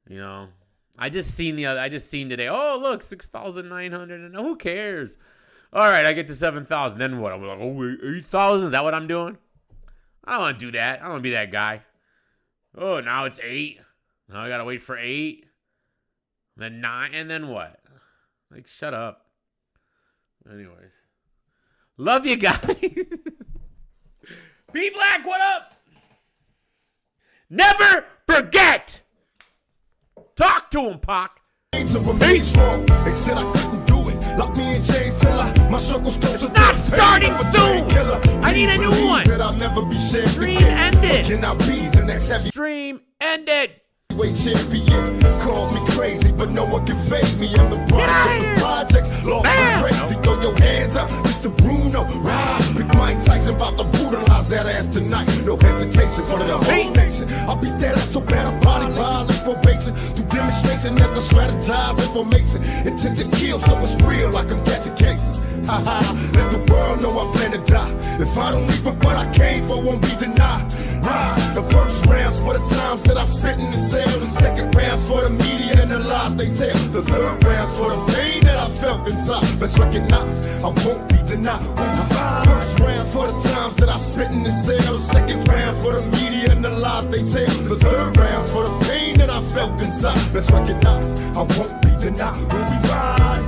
You know, I just seen today. Oh, look, 6,900. And who cares? All right, I get to 7,000. Then what? I'm like, oh, 8,000. Is that what I'm doing? I don't want to do that. I don't want to be that guy. Oh, now it's 8. Now I got to wait for 8. Then 9. And then what? Like, shut up. Anyways. Love you guys. P Black, what up? Never forget. Talk to him, Pac. It's not starting soon. I need a new one. Stream ended. Stream ended. Champion called me crazy, but no one can fade me. I'm the product of the projects. Lost crazy, throw your hands up, Mr. Bruno. Ride, Big Mike Tyson about to brutalize that ass tonight. No hesitation for the whole nation. I'll be dead so bad I body violence probation. Through demonstration as I strategize information. Intent to kill, so it's real like I'm catching cases. Let the world know I plan to die. If I don't leave what I came for, won't be denied. The first round's for the times that I spent in the cell. The second round's for the media and the lies they tell. The third round's for the pain that I felt inside. Let's recognize I won't be denied. First round's for the times that I spent in the cell. The second round's for the media and the lies they tell. The third round's for the pain that I felt inside. Let's recognize I won't be denied. When we ride,